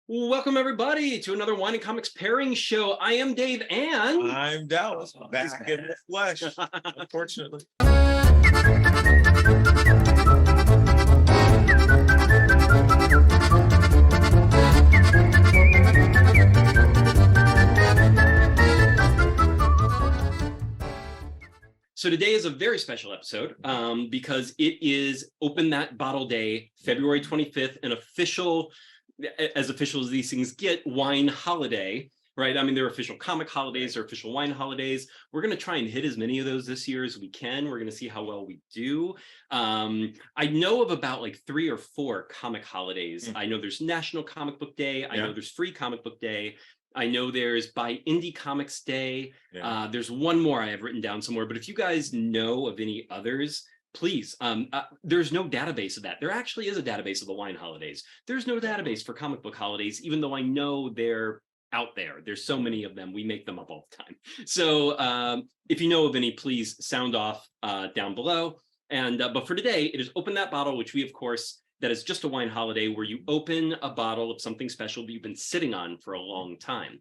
Welcome, everybody, to another Wine and Comics pairing show. I am Dave, and I'm Dallas, back in the flesh, unfortunately. So today is a very special episode because it is Open That Bottle Day, February 25th, an official as these things get, wine holiday, right? I mean, there are official comic holidays, there are official wine holidays. We're going to try and hit as many of those this year as we can. We're going to see how well we do. I know of about like 3 or 4 comic holidays. I know there's National Comic Book Day. I know there's Free Comic Book Day. I know there's Buy Indie Comics Day. There's one more I have written down somewhere. But if you guys know of any others, please, there's no database of that. There actually is a database of the wine holidays. There's no database for comic book holidays, even though I know they're out there. There's so many of them. We make them up all the time. So if you know of any, please sound off down below. And but for today, it is Open That Bottle, which we, of course, that is just a wine holiday where you open a bottle of something special that you've been sitting on for a long time.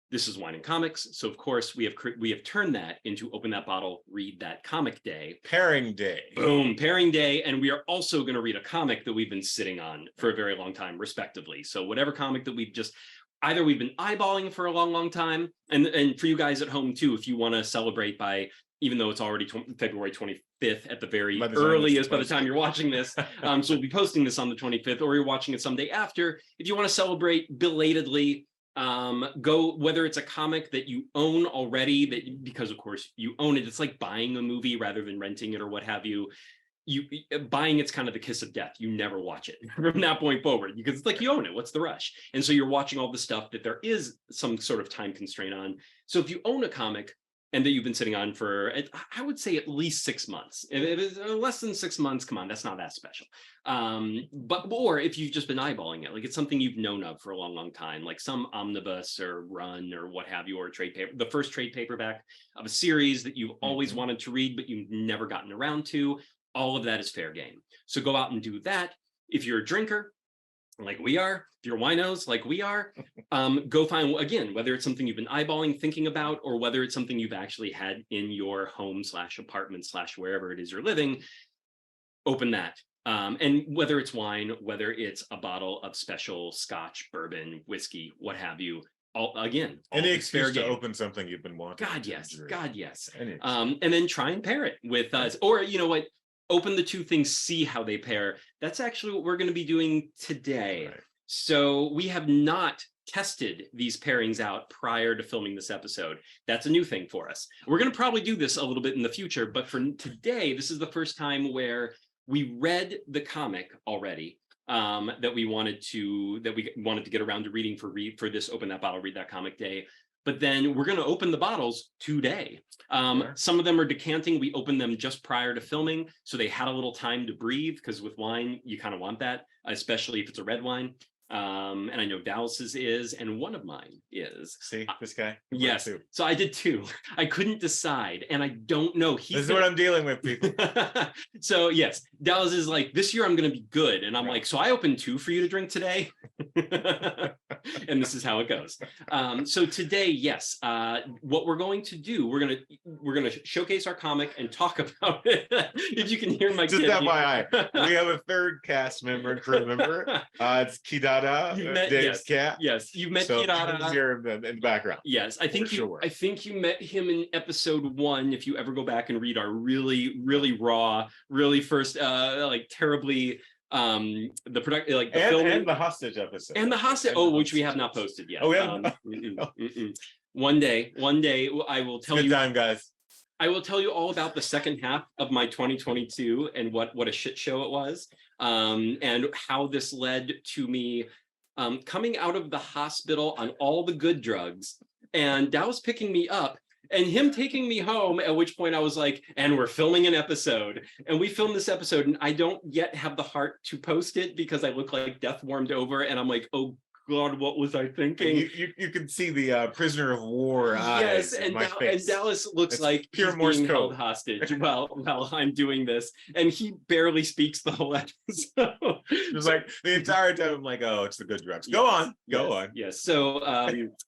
This is Wine and Comics, so of course we have turned that into Open That Bottle, Read That Comic Day. Pairing Day. Boom, Pairing Day, and we are also going to read a comic that we've been sitting on for a very long time, respectively. So whatever comic that we've been eyeballing for a long, long time, and for you guys at home too, if you want to celebrate by, even though it's already February 25th at the very earliest by the time you're watching this, so we'll be posting this on the 25th, or you're watching it someday after. If you want to celebrate belatedly, go, whether it's a comic that you own already, because of course you own it. It's like buying a movie rather than renting it or what have you. Buying it's kind of the kiss of death. You never watch it from that point forward because it's like you own it. What's the rush? And so you're watching all the stuff that there is some sort of time constraint on. So if you own a comic and that you've been sitting on for, I would say, at least 6 months. If it is less than 6 months, come on, that's not that special. Or if you've just been eyeballing it, like it's something you've known of for a long, long time, like some omnibus or run or what have you, or trade paper, the first trade paperback of a series that you've always wanted to read, but you've never gotten around to, all of that is fair game. So go out and do that. If you're a drinker, like we are, if you're winos like we are, go find, again, whether it's something you've been eyeballing, thinking about, or whether it's something you've actually had in your home / apartment / wherever it is you're living, open that. And whether it's wine, whether it's a bottle of special scotch, bourbon, whiskey, what have you, any excuse to open something you've been wanting. God yes. And then try and pair it with us, or you know what, open the two things, see how they pair. That's actually what we're going to be doing today. Right. So we have not tested these pairings out prior to filming this episode. That's a new thing for us. We're going to probably do this a little bit in the future, but for today, this is the first time where we read the comic already that we wanted to get around to reading for this Open That Bottle, Read That Comic Day. But then we're going to open the bottles today. Some of them are decanting. We opened them just prior to filming, so they had a little time to breathe, because with wine, you kind of want that, especially if it's a red wine. And I know Dallas's is, and one of mine is. See, this guy? Yes. So I did too. I couldn't decide, and I don't know. This is what I'm dealing with, people. So yes, Dallas is like, this year I'm going to be good. And I'm like, so I opened 2 for you to drink today? And this is how it goes. So today, yes, what we're going to do, we're going to showcase our comic and talk about it. If you can hear my just FYI, we have a third cast member, crew member. It's Kidada, Dave's cat. Yes, you've met Kidada. Here in the background. Yes, I think you met him in episode 1. If you ever go back and read our really, really raw, really first, like terribly. The product, like the filming, and the hostage episode, which we have not posted yet. Oh, we haven't. One day I will tell you. Good time, guys. I will tell you all about the second half of my 2022 and what a shit show it was, and how this led to me coming out of the hospital on all the good drugs, and Dallas picking me up and him taking me home, at which point I was like, and we're filming an episode. And we filmed this episode, and I don't yet have the heart to post it because I look like death warmed over, and I'm like, oh God, what was I thinking? You can see the prisoner of war eyes in my face. And Dallas looks It's like pure he's Morse being code. held hostage while I'm doing this, and he barely speaks the whole episode. Just like the entire time, I'm like, oh, it's the good drugs. Go on. Yes. So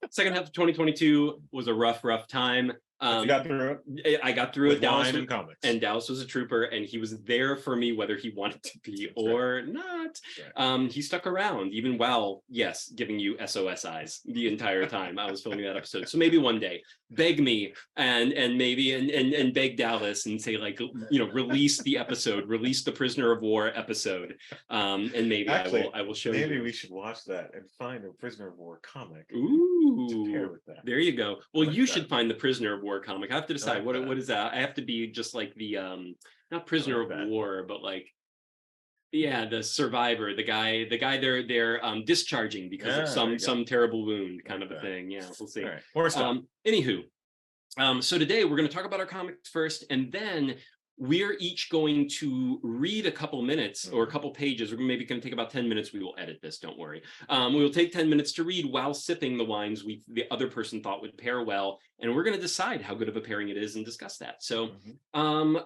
second half of 2022 was a rough time. You got through it. I got through with it. Dallas wine and comics. And Dallas was a trooper, and he was there for me whether he wanted to be or not. Right. He stuck around even while, yes, giving you SOS eyes the entire time I was filming that episode. So maybe one day, beg me and maybe and beg Dallas and say, like, you know, release the episode, release the Prisoner of War episode, and maybe actually, I will show you. Maybe we should watch that and find a Prisoner of War comic. Ooh, to pair with that. There you go. Well, you should find the Prisoner of War comic. I have to decide what is that. I have to be just like the not Prisoner of War, but like, yeah, the survivor, the guy they're discharging because of some terrible wound, kind of a thing. Yeah, we'll see. More stuff. Anywho, so today we're going to talk about our comics first, and then we're each going to read a couple minutes or a couple pages. We're maybe going to take about 10 minutes. We will edit this, don't worry. We will take 10 minutes to read while sipping the wines the other person thought would pair well. And we're going to decide how good of a pairing it is and discuss that. So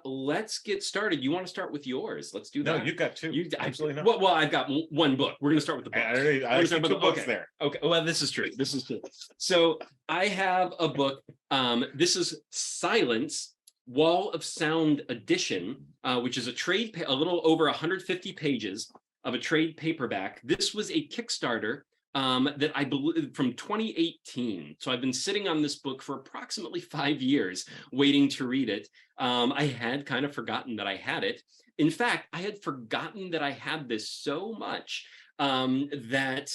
let's get started. You want to start with yours? Let's do that. No, you've got two. Absolutely not. Well, I've got one book. We're going to start with the book. I see two books there. Okay. Well, this is true. So I have a book. This is Silence, Wall of Sound edition, which is a little over 150 pages of a trade paperback. This was a Kickstarter that I believe from 2018. So I've been sitting on this book for approximately 5 years waiting to read it. I had kind of forgotten that I had it. In fact, I had forgotten that I had this so much that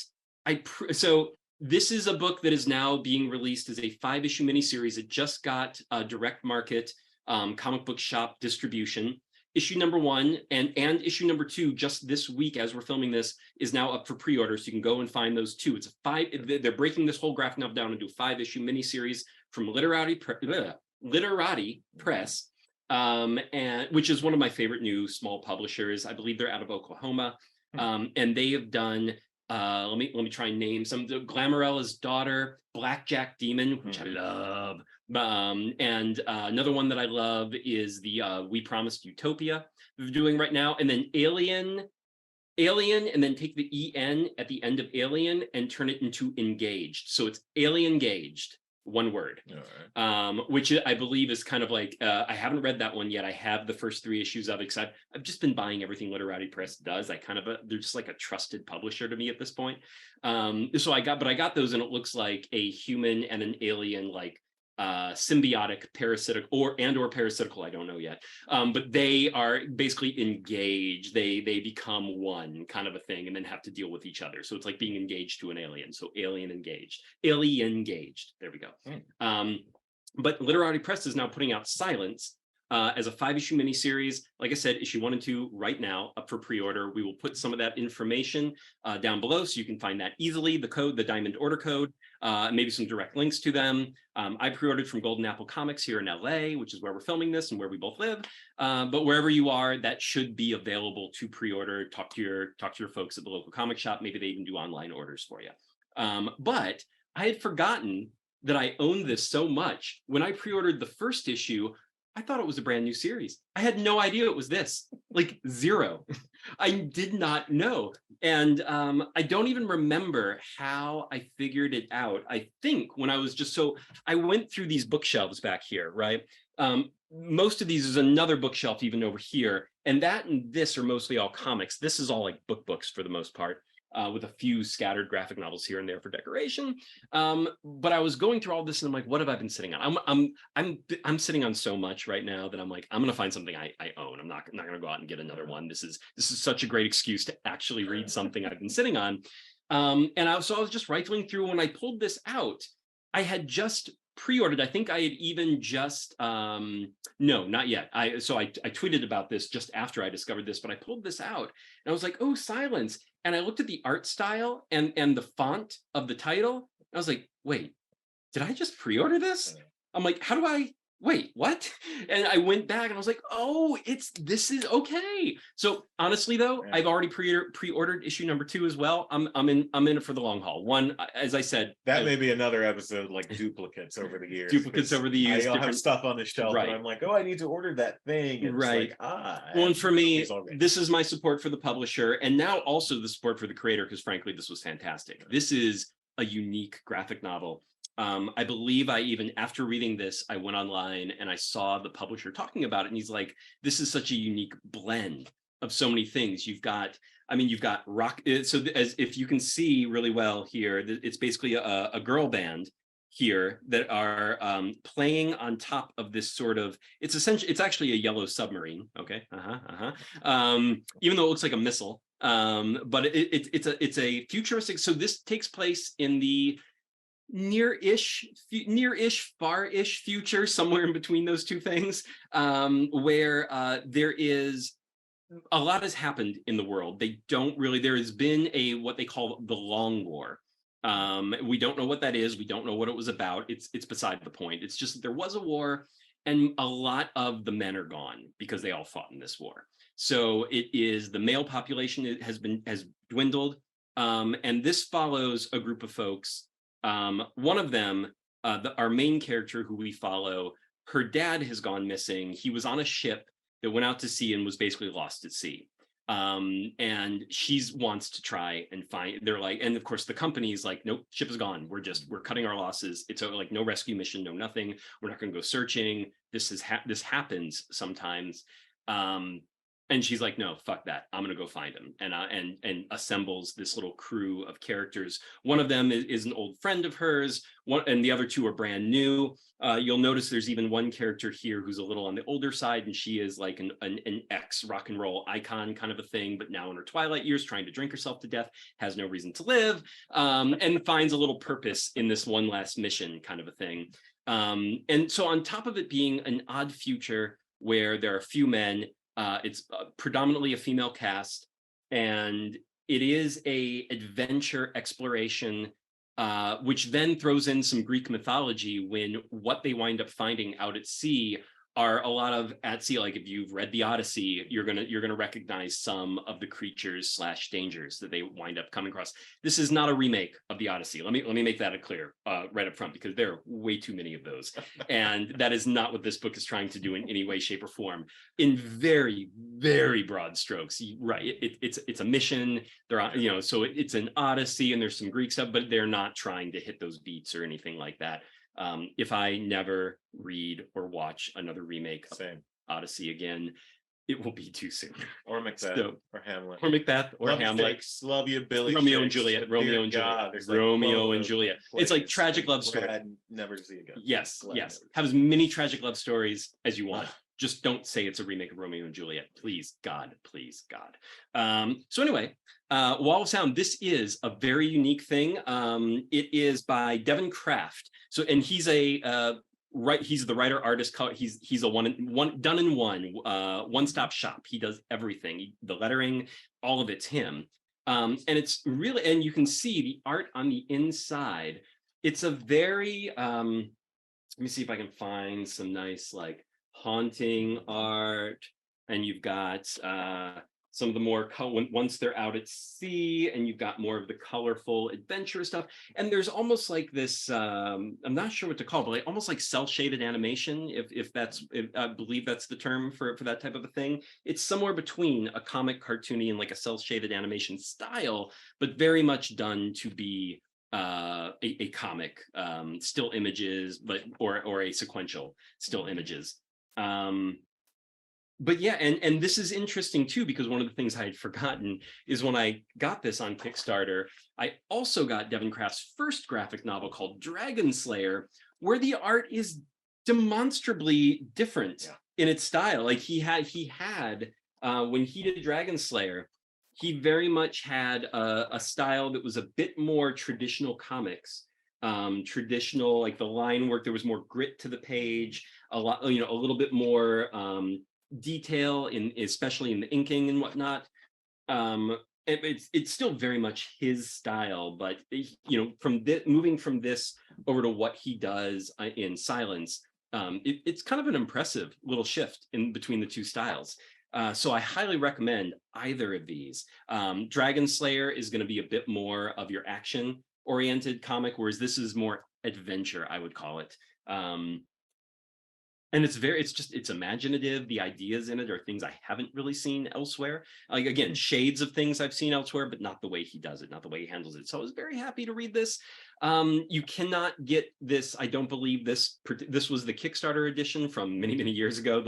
so this is a book that is now being released as a 5-issue miniseries. It just got direct market comic book shop distribution. Issue number 1 and issue number 2 just this week as we're filming this is now up for pre-order, so you can go and find those two. It's they're breaking this whole graphic novel down into a 5-issue miniseries from Literati Press, and which is one of my favorite new small publishers. I believe they're out of Oklahoma, and they have done let me try and name some. Glamorella's Daughter, Blackjack Demon, which I love. And another one that I love is the We Promised Utopia they're doing right now. And then Alien, and then take the EN at the end of Alien and turn it into Engaged. So it's Alien Engaged, one word, which I believe is kind of like, I haven't read that one yet. I have the first 3 issues of it because I've just been buying everything Literati Press does. They're just like a trusted publisher to me at this point. So I got those, and it looks like a human and an alien, like symbiotic, parasitic or parasitical, I don't know yet, but they are basically engaged. They become one, kind of a thing, and then have to deal with each other. So it's like being engaged to an alien. So Alien Engaged. There we go. But Literati Press is now putting out Silence as a 5-issue miniseries. Like I said, issue 1 and 2 right now up for pre-order. We will put some of that information down below so you can find that easily. The code, the Diamond Order code, maybe some direct links to them. I pre-ordered from Golden Apple Comics here in LA, which is where we're filming this and where we both live. But wherever you are, that should be available to pre-order. Talk to your folks at the local comic shop. Maybe they even do online orders for you. But I had forgotten that I owned this so much. When I pre-ordered the first issue, I thought it was a brand new series. I had no idea it was this, like zero. I did not know. And I don't even remember how I figured it out. I think when I was I went through these bookshelves back here, right? Most of these is another bookshelf even over here. And that and this are mostly all comics. This is all like books for the most part. With a few scattered graphic novels here and there for decoration. But I was going through all this and I'm like, what have I been sitting on? I'm sitting on so much right now that I'm like, I'm gonna find something I own. I'm not gonna go out and get another one. This is such a great excuse to actually read something I've been sitting on. And I was just rifling through. When I pulled this out, I had just pre-ordered. I think I had even just no, not yet. I tweeted about this just after I discovered this, but I pulled this out and I was like, oh, Silence. And I looked at the art style and the font of the title. I was like, wait, did I just pre-order this? I'm like, how do I wait, what? And I went back and I was like, oh, this is okay. So honestly though, Yeah. I've already pre-ordered issue number 2 as well. I'm in it for the long haul. One, as I said, That may be another episode, like duplicates over the years. duplicates over the years, I'll have different stuff on the shelf, right. and I'm like, oh, I need to order that thing. And Right. it's like, Well, and for me, already. this is my support for the publisher, and now also the support for the creator, because frankly, this was fantastic. This is a unique graphic novel. I believe I even, after reading this, I went online and I saw the publisher talking about it, and he's like, this is such a unique blend of so many things. You've got rock. So as if you can see really well here, it's basically a girl band here that are playing on top of this sort of, it's actually a yellow submarine. Okay. Even though it looks like a missile. But it's a futuristic. So this takes place in the near-ish, far-ish future, somewhere in between those two things, where there is a lot has happened in the world. There has been what they call the Long War. We don't know what that is. We don't know what it was about. It's beside the point. It's just that there was a war, and a lot of the men are gone because they all fought in this war. So it is the male population has dwindled, and this follows a group of folks. One of them, our main character who we follow, her dad has gone missing. He was on a ship that went out to sea and was basically lost at sea. And she wants to try and find, they're like, and of course the company's like, nope, ship is gone. We're cutting our losses. It's like no rescue mission, no nothing. We're not going to go searching. This happens sometimes. And she's like, no, fuck that. I'm going to go find him. And assembles this little crew of characters. One of them is an old friend of hers, and the other two are brand new. You'll notice there's even one character here who's a little on the older side, and she is like an ex rock and roll icon kind of a thing, but now in her twilight years, trying to drink herself to death, has no reason to live, and finds a little purpose in this one last mission kind of a thing. And so on top of it being an odd future where there are a few men, it's predominantly a female cast, and it is a adventure exploration, which then throws in some Greek mythology when what they wind up finding out at sea are a lot of at sea. Like if you've read the Odyssey, you're gonna recognize some of the creatures / dangers that they wind up coming across. This is not a remake of the Odyssey. Let me make that clear right up front, because there are way too many of those, and that is not what this book is trying to do in any way, shape, or form. In very, very broad strokes, right? It's a mission. They're on, so it's an Odyssey, and there's some Greek stuff, but they're not trying to hit those beats or anything like that. If I never read or watch another remake of Odyssey again, it will be too soon. Or Macbeth, or Hamlet. Or Macbeth, or Hamlet. Love you, Billy. Romeo and Juliet. Romeo and Juliet. It's like tragic love story. Never to see again. Yes. Have as many tragic love stories as you want. Just don't say it's a remake of Romeo and Juliet. Please, God. So anyway, Wall of Sound, this is a very unique thing. It is by Devin Kraft. So, and he's he's the writer, artist, he's a one done in one-stop shop. He does everything. The lettering, all of it's him. And it's really, and you can see the art on the inside. It's a very, let me see if I can find some nice like haunting art, and you've got some of the more once they're out at sea, and you've got more of the colorful adventure stuff, and there's almost like this I'm not sure what to call it, but like almost like cell shaded animation, if I believe that's the term for that type of a thing. It's somewhere between a comic cartoony and like a cell shaded animation style, but very much done to be a comic, still images, but or a sequential still images. But yeah, and this is interesting too, because one of the things I had forgotten is when I got this on Kickstarter, I also got Devin Kraft's first graphic novel called Dragon Slayer, where the art is demonstrably different in its style. Like he had when he did Dragon Slayer, he very much had a style that was a bit more traditional comics. Traditional, like the line work, there was more grit to the page, a little bit more detail especially in the inking and whatnot. It's still very much his style, but from moving from this over to what he does in Silence, it's kind of an impressive little shift in between the two styles. So I highly recommend either of these. Dragon Slayer is going to be a bit more of your action oriented comic, whereas this is more adventure, I would call it. And it's imaginative. The ideas in it are things I haven't really seen elsewhere. Like, again, shades of things I've seen elsewhere, but not the way he does it, not the way he handles it. So I was very happy to read this. You cannot get this. I don't believe this was the Kickstarter edition from many years ago.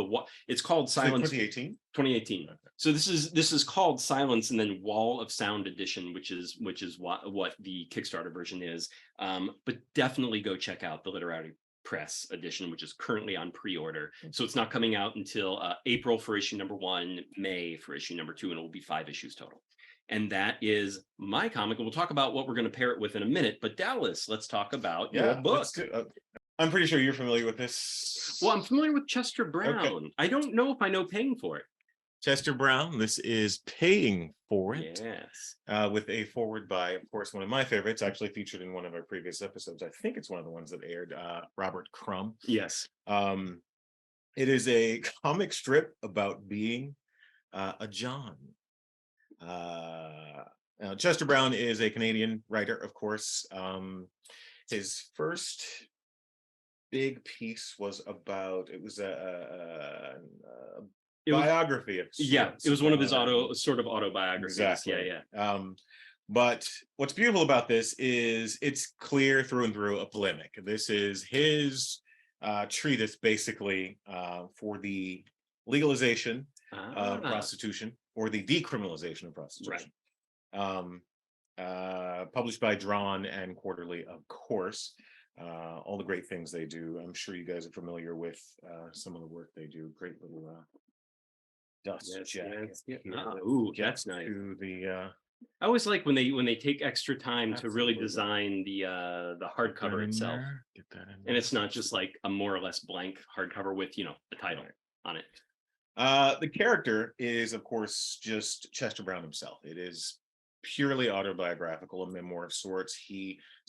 It's called Silence. 2018. 2018. Okay. So this is called Silence, and then Wall of Sound edition, which is what the Kickstarter version is. But definitely go check out the Literary Press edition, which is currently on pre-order. So it's not coming out until April for issue number 1, May for issue number 2, and it will be 5 issues total. And that is my comic. And we'll talk about what we're going to pair it with in a minute. But Dallas, let's talk about your book. I'm pretty sure you're familiar with this. Well, I'm familiar with Chester Brown. Okay. I don't know if I know Paying for It. Chester Brown, this is Paying for It. Yes. With a foreword by, of course, one of my favorites, actually featured in one of our previous episodes. I think it's one of the ones that aired, Robert Crumb. Yes. It is a comic strip about being a John. Chester Brown is a Canadian writer, of course. His first big piece was about, it was a biography of sorts. It was one of his autobiographies. Exactly. Yeah. But what's beautiful about this is it's clear through and through a polemic. This is his treatise, basically, for the legalization of prostitution, or the decriminalization of prostitution. Right. Published by Drawn and Quarterly, of course. All the great things they do. I'm sure you guys are familiar with some of the work they do. Great little dust jacket. Ooh, that's nice. I always like when they take extra time to really design the hardcover itself. And it's not just like a more or less blank hardcover with, a title on it. The character is, of course, just Chester Brown himself. It is purely autobiographical, a memoir of sorts.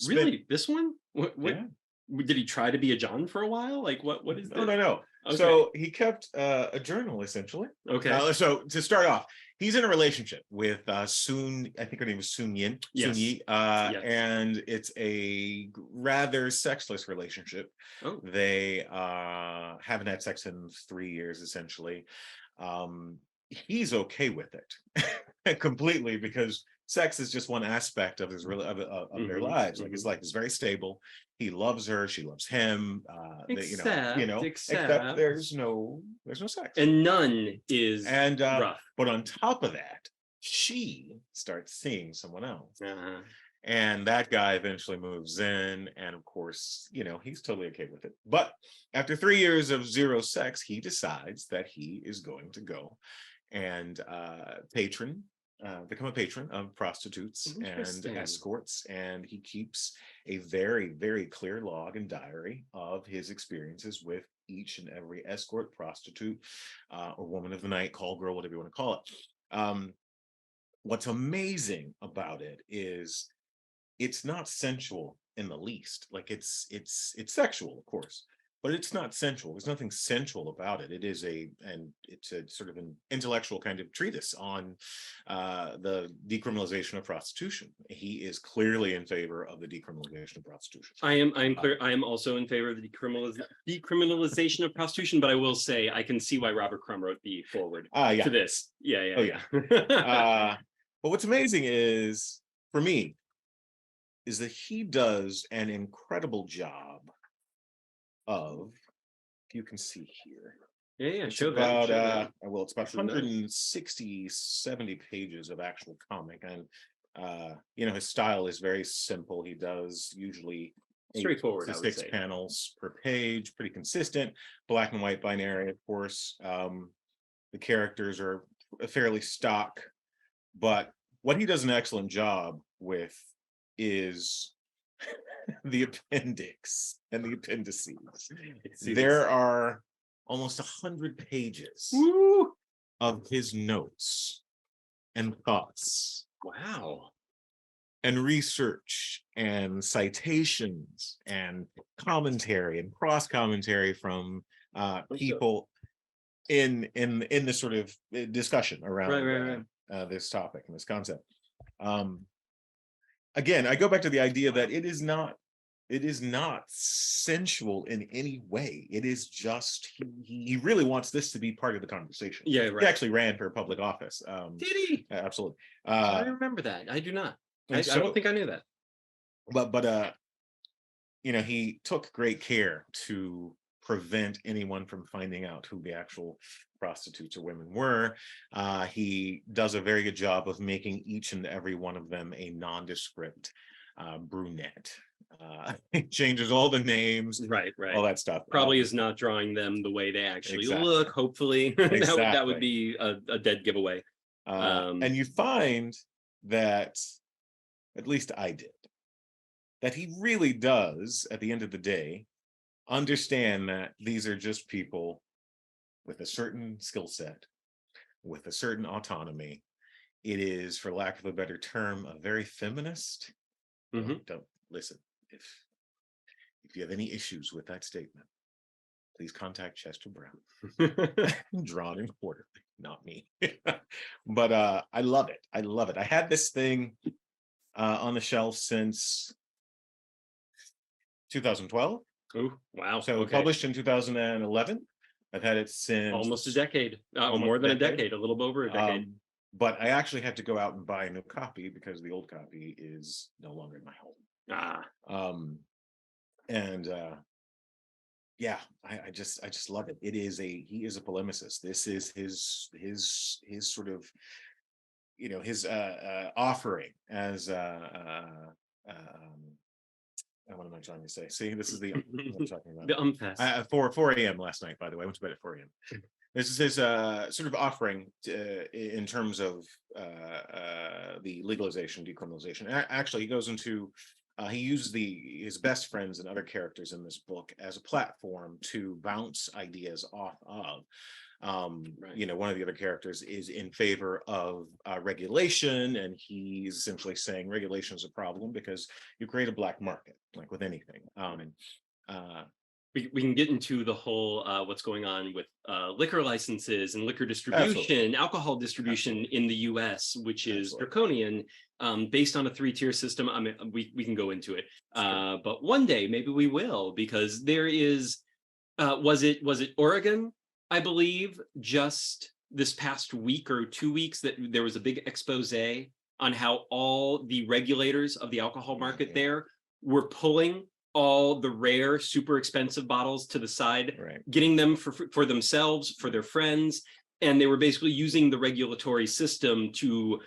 Really, this one? What did he try to be a John for a while? Like, what is that? No. Okay. So he kept a journal, essentially. Okay. So to start off, he's in a relationship with Soon. I think her name was Soon Yin. Yes. Soon Yi. Yes. And it's a rather sexless relationship. Oh. They haven't had sex in 3 years, essentially. He's okay with it completely, because sex is just one aspect of his their lives. Like, his life is very stable. He loves her, she loves him. Except there's no sex, and none is rough. But on top of that, she starts seeing someone else, and that guy eventually moves in, and of course, he's totally okay with it. But after 3 years of zero sex, he decides that he is going to go and become a patron of prostitutes and escorts, and he keeps a very, very clear log and diary of his experiences with each and every escort, prostitute, or woman of the night, call girl, whatever you want to call it. What's amazing about it is it's not sensual in the least. Like, it's sexual, of course, but it's not sensual. There's nothing sensual about it. It's a sort of an intellectual kind of treatise on the decriminalization of prostitution. He is clearly in favor of the decriminalization of prostitution. I am also in favor of the decriminalization of prostitution, but I will say I can see why Robert Crumb wrote the foreword to this. Yeah. But what's amazing is, for me, is that he does an incredible job of, if you can see here, it's about it's about 160, 70 pages of actual comic, and his style is very simple. He does usually straightforward, 8 to 6 panels per page, pretty consistent, black and white binary, of course. The characters are fairly stock, but what he does an excellent job with is the appendix and the appendices. There are almost 100 pages of his notes and thoughts. Wow. and research and citations and commentary and cross commentary from people in this sort of discussion Right, around right, right. this topic and this concept. Again, I go back to the idea that it is not sensual in any way. It is just he really wants this to be part of the conversation. Yeah, He right. actually ran for public office. Did he? Absolutely. I remember that. I do not. I And don't so, think I knew that. but you know, he took great care to prevent anyone from finding out who the actual prostitutes or women were. He does a very good job of making each and every one of them a nondescript brunette. He changes all the names, Right, right. all that stuff. Probably is not drawing them the way they actually Exactly. look. Hopefully, that would Exactly. be a dead giveaway. And you find that, at least I did, that he really does, at the end of the day, understand that these are just people with a certain skill set, with a certain autonomy. It is, for lack of a better term, a very feminist. Don't listen. If you have any issues with that statement, please contact Chester Brown. Drawn and quarterly, not me. But I love it. I love it. I had this thing on the shelf since 2012. Oh, wow. So Okay. published in 2011. I've had it since Almost a decade. almost More than a decade, a little over a decade. But I actually had to go out and buy a new copy because the old copy is no longer in my home. And yeah, I just love it. He is a polemicist. This is his sort of, you know, his offering as what am I trying to say? See, this is the what I'm talking about. The fest. 4 a.m. last night, by the way. I went to bed at 4 a.m. This is his sort of offering in terms of the legalization, decriminalization. Actually, he goes into he uses his best friends and other characters in this book as a platform to bounce ideas off of. Right. You know, one of the other characters is in favor of regulation, and he's essentially saying regulation is a problem because you create a black market, like with anything. We can get into the whole what's going on with liquor licenses and liquor distribution, Absolutely. alcohol distribution Absolutely. in the U.S., which is Absolutely. draconian, based on a 3-tier system. I mean, we can go into it, but one day maybe we will, because there is. Was it Oregon, I believe, just this past week or 2 weeks that there was a big expose on how all the regulators of the alcohol market there were pulling all the rare, super expensive bottles to the side, getting them for themselves, for their friends, and they were basically using the regulatory system to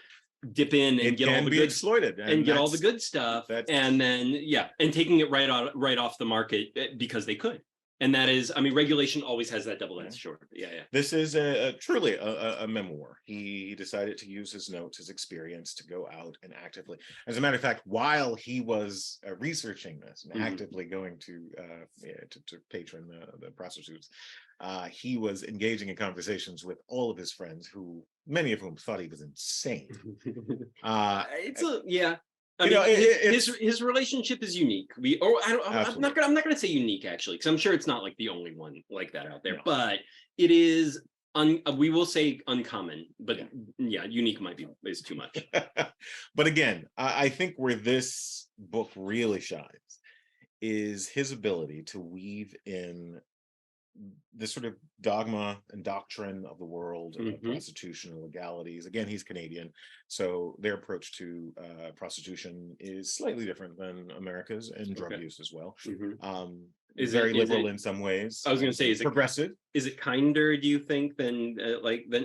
dip in and get all the good exploited and get all the good stuff, and then and taking it right off the market because they could. And that is, I mean, regulation always has that double-edged sword. Yeah. This is truly a memoir. He decided to use his notes, his experience, to go out and actively. As a matter of fact, while he was researching this and actively going to patron the prostitutes, he was engaging in conversations with all of his friends, who many of whom thought he was insane. I mean, his relationship is unique. I'm not gonna say unique, actually, because I'm sure it's not like the only one like that out there. No. But it is we will say uncommon, but unique is too much. But again, I think where this book really shines is his ability to weave in this sort of dogma and doctrine of the world of prostitution and legalities. Again, he's Canadian, so their approach to prostitution is slightly different than America's, and drug use as well. Is very liberal in some ways. I was going to say, is progressive? Is it kinder, do you think, than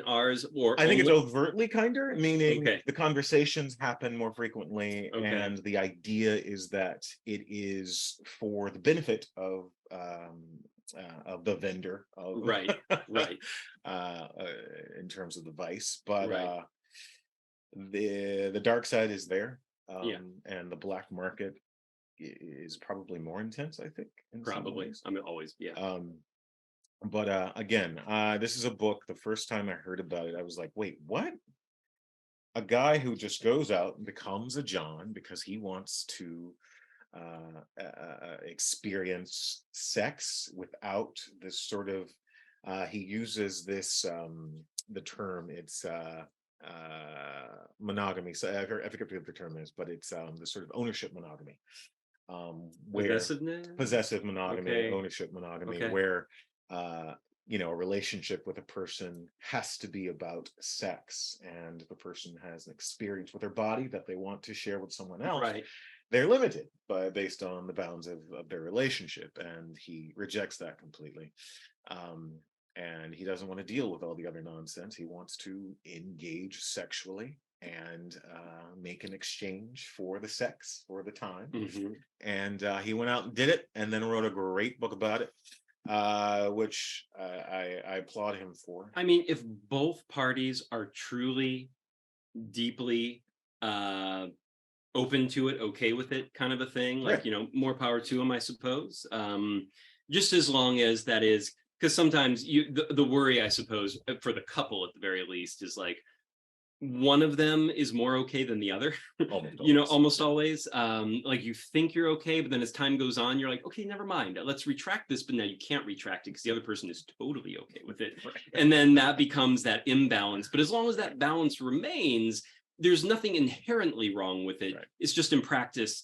ours? Or I think it's overtly kinder, meaning the conversations happen more frequently, and the idea is that it is for the benefit of the vendor, right in terms of the vice, but the dark side is there, and the black market is probably more intense, I think. Probably. I mean, always, but again, this is a book. The first time I heard about it, I was like, wait, what? a guy who just goes out and becomes a John because he wants to experience sex without this sort of he uses this the term, it's monogamy. So I forget what the term is, but it's the sort of ownership monogamy, where Possessiveness? possessive monogamy, Okay. ownership monogamy, Okay. where a relationship with a person has to be about sex, and the person has an experience with their body that they want to share with someone else. Right. They're limited based on the bounds of their relationship, and he rejects that completely. And he doesn't want to deal with all the other nonsense. He wants to engage sexually and make an exchange for the sex, for the time. Mhm. And he went out and did it, and then wrote a great book about it, which I applaud him for. I mean, if both parties are truly deeply open to it, okay with it, kind of a thing, like, Right. you know, more power to them, I suppose. Just as long as that is, because sometimes the worry, I suppose, for the couple at the very least, is like one of them is more okay than the other. Almost You know, always. almost always. Like you think you're okay, but then as time goes on, you're like, okay, never mind. Let's retract this, but now you can't retract it because the other person is totally okay with it. Right. And then that becomes that imbalance. But as long as that balance remains, there's nothing inherently wrong with it. Right. It's just in practice,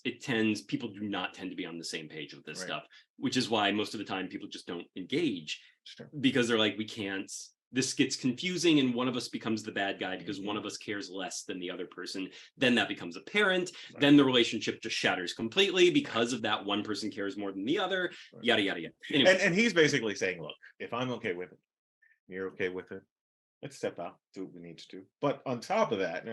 people do not tend to be on the same page with this Right. stuff, which is why most of the time people just don't engage Sure. because they're like, we can't. This gets confusing and one of us becomes the bad guy because one Mhm. of us cares less than the other person. Then that becomes apparent. Right. Then the relationship just shatters completely because of that one person cares more than the other. Right. Yada yada yada. Anyways. And he's basically saying, look, if I'm okay with it, you're okay with it, let's step out, do what we need to do. But on top of that,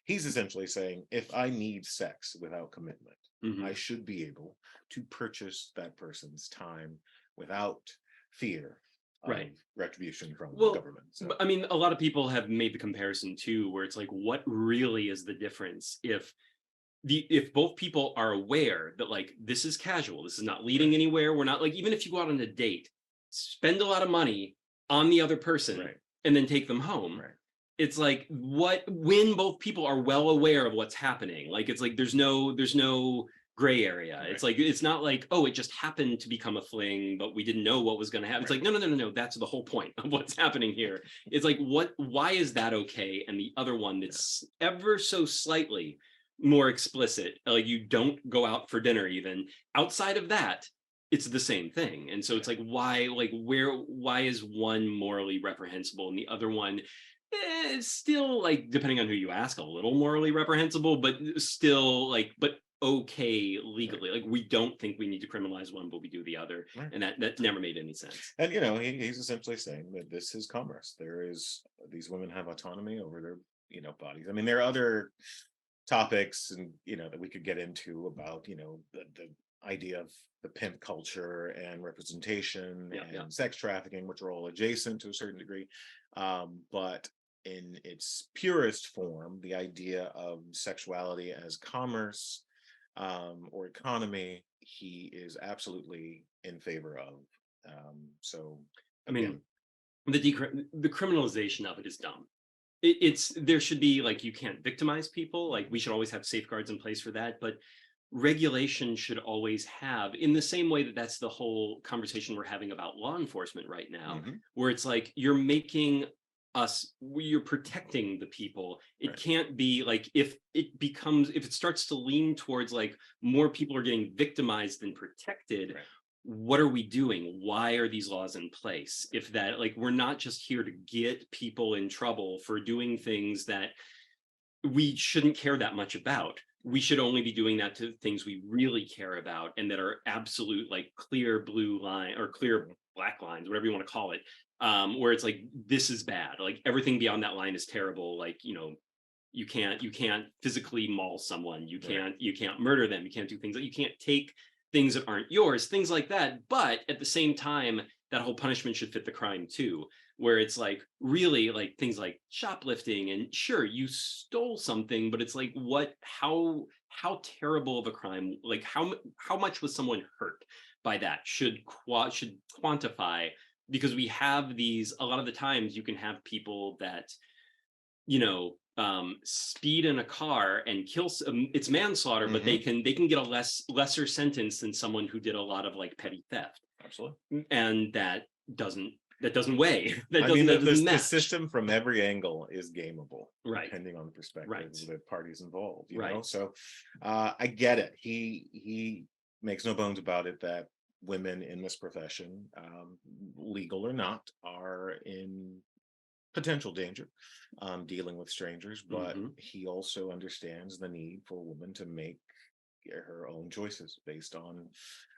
he's essentially saying, if I need sex without commitment, Mhm. I should be able to purchase that person's time without fear of Right. retribution from the Well, government. So, I mean, a lot of people have made the comparison too, where it's like, what really is the difference if both people are aware that like this is casual, this is not leading right, anywhere, we're not like, even if you go out on a date, spend a lot of money on the other person right, and then take them home. right, It's like when both people are well aware of what's happening, like it's like there's no gray area. right, It's like it's not like, oh, it just happened to become a fling but we didn't know what was going to happen. It's right, like, no, that's the whole point of what's happening here. It's like, why is that okay, and the other one that's ever so slightly more explicit, like you don't go out for dinner, even outside of that it's the same thing. And so yeah, it's like, why is one morally reprehensible and the other one still, like, depending on who you ask, a little morally reprehensible, but still like, but okay right, legally. Like we don't think we need to criminalize one, but we do the other, right. and that never made any sense. And he's essentially saying that this is commerce. These women have autonomy over their bodies. I mean, there are other topics and that we could get into about the idea of the pimp culture and representation Yeah, yeah. and sex trafficking, which are all adjacent to a certain degree, but in its purest form, the idea of sexuality as commerce, or economy, he is absolutely in favor of. So I mean, again, the criminalization of it is dumb. It's there should be, like, you can't victimize people, like we should always have safeguards in place for that, but regulation should always have, in the same way that that's the whole conversation we're having about law enforcement right now, mhm, where it's like you're protecting the people. It right, can't be like, if it starts to lean towards like more people are getting victimized than protected, right, what are we doing? Why are these laws in place? If that, like, we're not just here to get people in trouble for doing things that we shouldn't care that much about. We should only be doing that to things we really care about and that are absolute, like, clear blue line or clear black lines, whatever you want to call it. Where it's like, this is bad. Like everything beyond that line is terrible. Like, you can't physically maul someone. You right, can't murder them. You can't do things like, you can't take things that aren't yours, things like that. But at the same time, that whole punishment should fit the crime too, where it's like, really, like things like shoplifting, and sure, you stole something, but it's like, how terrible of a crime, like how much was someone hurt by that, should quantify, because we have these, a lot of the times you can have people that, you know speed in a car and it's manslaughter, but Mhm. they can get a lesser sentence than someone who did a lot of like petty theft, Absolutely. and doesn't that doesn't weigh I mean, that doesn't the match. system from every angle is gameable, Right, depending on the perspective right, of the parties involved. You know, right. so I get it. He makes no bones about it that women in this profession, legal or not, are in potential danger, dealing with strangers. But Hmm. he also understands the need for a woman to make her own choices based on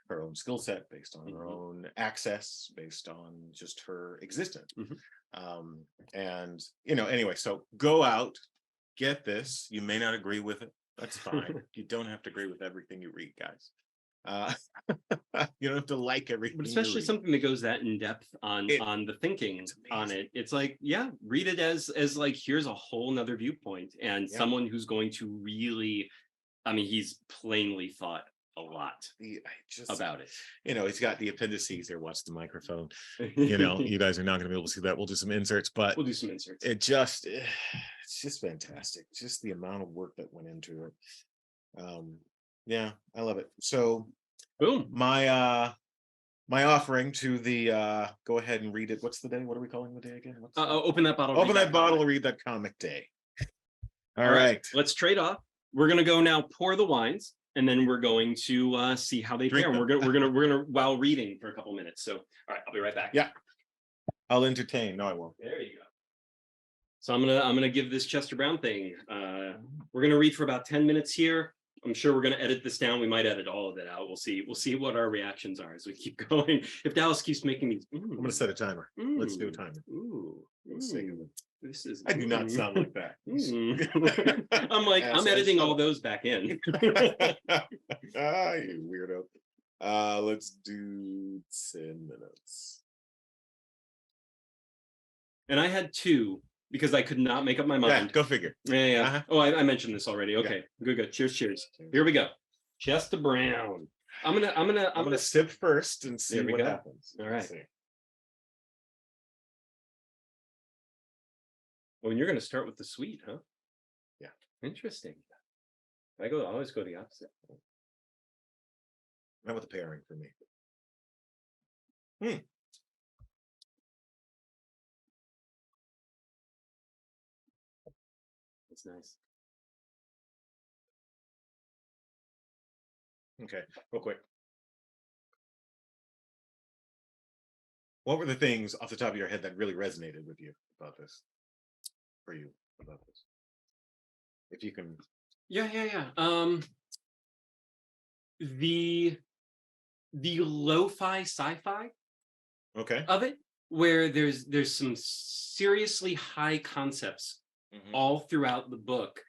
her own skill set, based on her Hmm. own access, based on just her existence. Hmm. um, and anyway, so go out, get this. You may not agree with it. That's fine. You don't have to agree with everything you read, guys. uh, you don't have to like But everything you especially read. something that goes that in depth it on the thinking it's on amazing. it, it's like, yeah, read it as like, here's a whole nother viewpoint, and Yeah. someone who's going to really, I mean, he's plainly thought a lot I just, about it. he's got the appendices there. Watch the microphone. You guys are not going to be able to see that. We'll do some inserts, but We'll do some inserts. it's just fantastic. Just the amount of work that went into it. Yeah, I love it. So Boom. my offering to the go ahead and read it. What's the day? What are we calling the day again? Open that bottle. Open Read that that bottle, comic. read that comic day. All All right, right. let's trade off. We're gonna go now pour the wines, and then we're going to see how they Drink fare. And them. we're gonna while reading for a couple minutes. So, all right, I'll be right back. Yeah, I'll entertain. No, I won't. There you go. So I'm gonna give this Chester Brown thing. We're gonna read for about 10 minutes here. I'm sure we're gonna edit this down. We might edit all of it out. We'll see. We'll see what our reactions are as we keep going. If Dallas keeps making these, I'm going to set a timer. Let's do a timer. ooh, For the sake of it. this is. I do not sound like that. I'm like, I'm editing all those back in. You weirdo. Let's do 10 minutes. And I had two because I could not make up my Yeah, mind. go figure. Yeah, yeah. Uh-huh. Oh, I mentioned this already. Okay, good, good. Cheers, cheers. Here we go. Chester Brown. I'm gonna sip first and see There we what go. happens. All right. Let's see. Oh, and you're gonna start with the sweet, huh? Yeah. Interesting. I always go the opposite. Not with the pairing for me. It's nice. Okay, real quick. What were the things off the top of your head that really resonated with you about this? For you about this? If you can. Yeah. The lo-fi sci-fi Okay. of it, where there's some seriously high concepts all throughout the book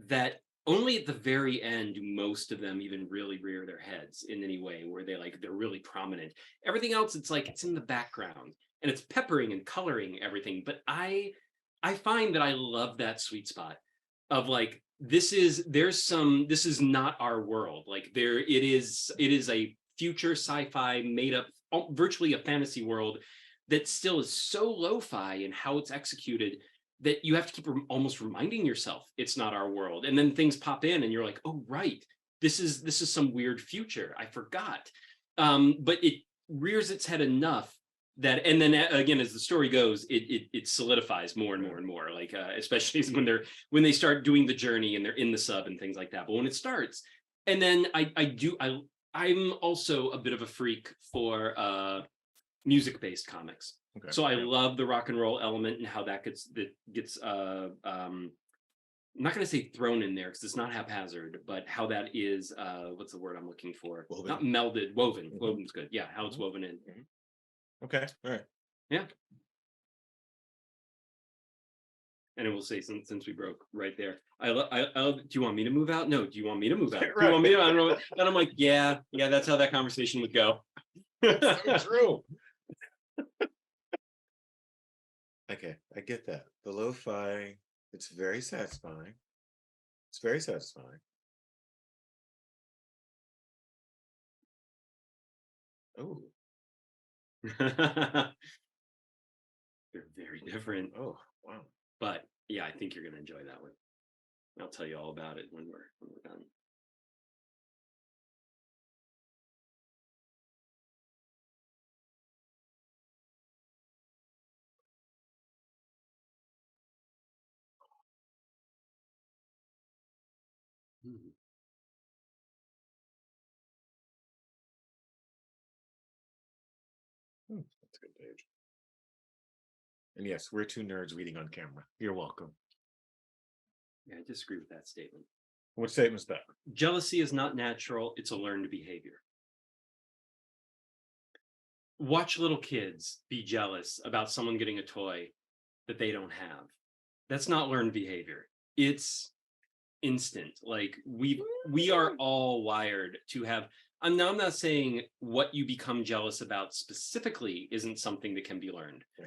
that only at the very end do most of them even really rear their heads in any way where they're really prominent. Everything else, it's like it's in the background and it's peppering and coloring everything. But I find that I love that sweet spot of like, this is not our world. Like, it is a future sci-fi made up, virtually a fantasy world that still is so lo-fi in how it's executed that you have to keep almost reminding yourself it's not our world. And then things pop in and you're like, oh right, this is some weird future, I forgot. But it rears its head enough that, and then again, as the story goes, it solidifies more and more and more, like especially when they start doing the journey and they're in the sub and things like that. But when it starts, and then I'm also a bit of a freak for music based comics. Okay. So I love the rock and roll element and how that gets I'm not going to say thrown in there because it's not haphazard, but how that is what's the word I'm looking for? Woven. Not melded, woven. Woven's good. Yeah, how it's woven in. Okay. All right. Yeah. And it will say, since we broke right there. Do you want me to move out? No. Do you want me to move out? Do you want me to? I don't know. And I'm like, yeah. That's how that conversation would go. So true. Okay, I get that. The lo-fi, it's very satisfying. It's very satisfying. Oh. They're very different. Oh, wow. But yeah, I think you're going to enjoy that one. I'll tell you all about it when we're done. Hmm. That's a good page. And yes, we're two nerds reading on camera. You're welcome. Yeah, I disagree with that statement. What statement's that? Jealousy is not natural, it's a learned behavior. Watch little kids be jealous about someone getting a toy that they don't have. That's not learned behavior. It's instant. Like we are all wired to have. I'm not saying what you become jealous about specifically isn't something that can be learned. Yeah.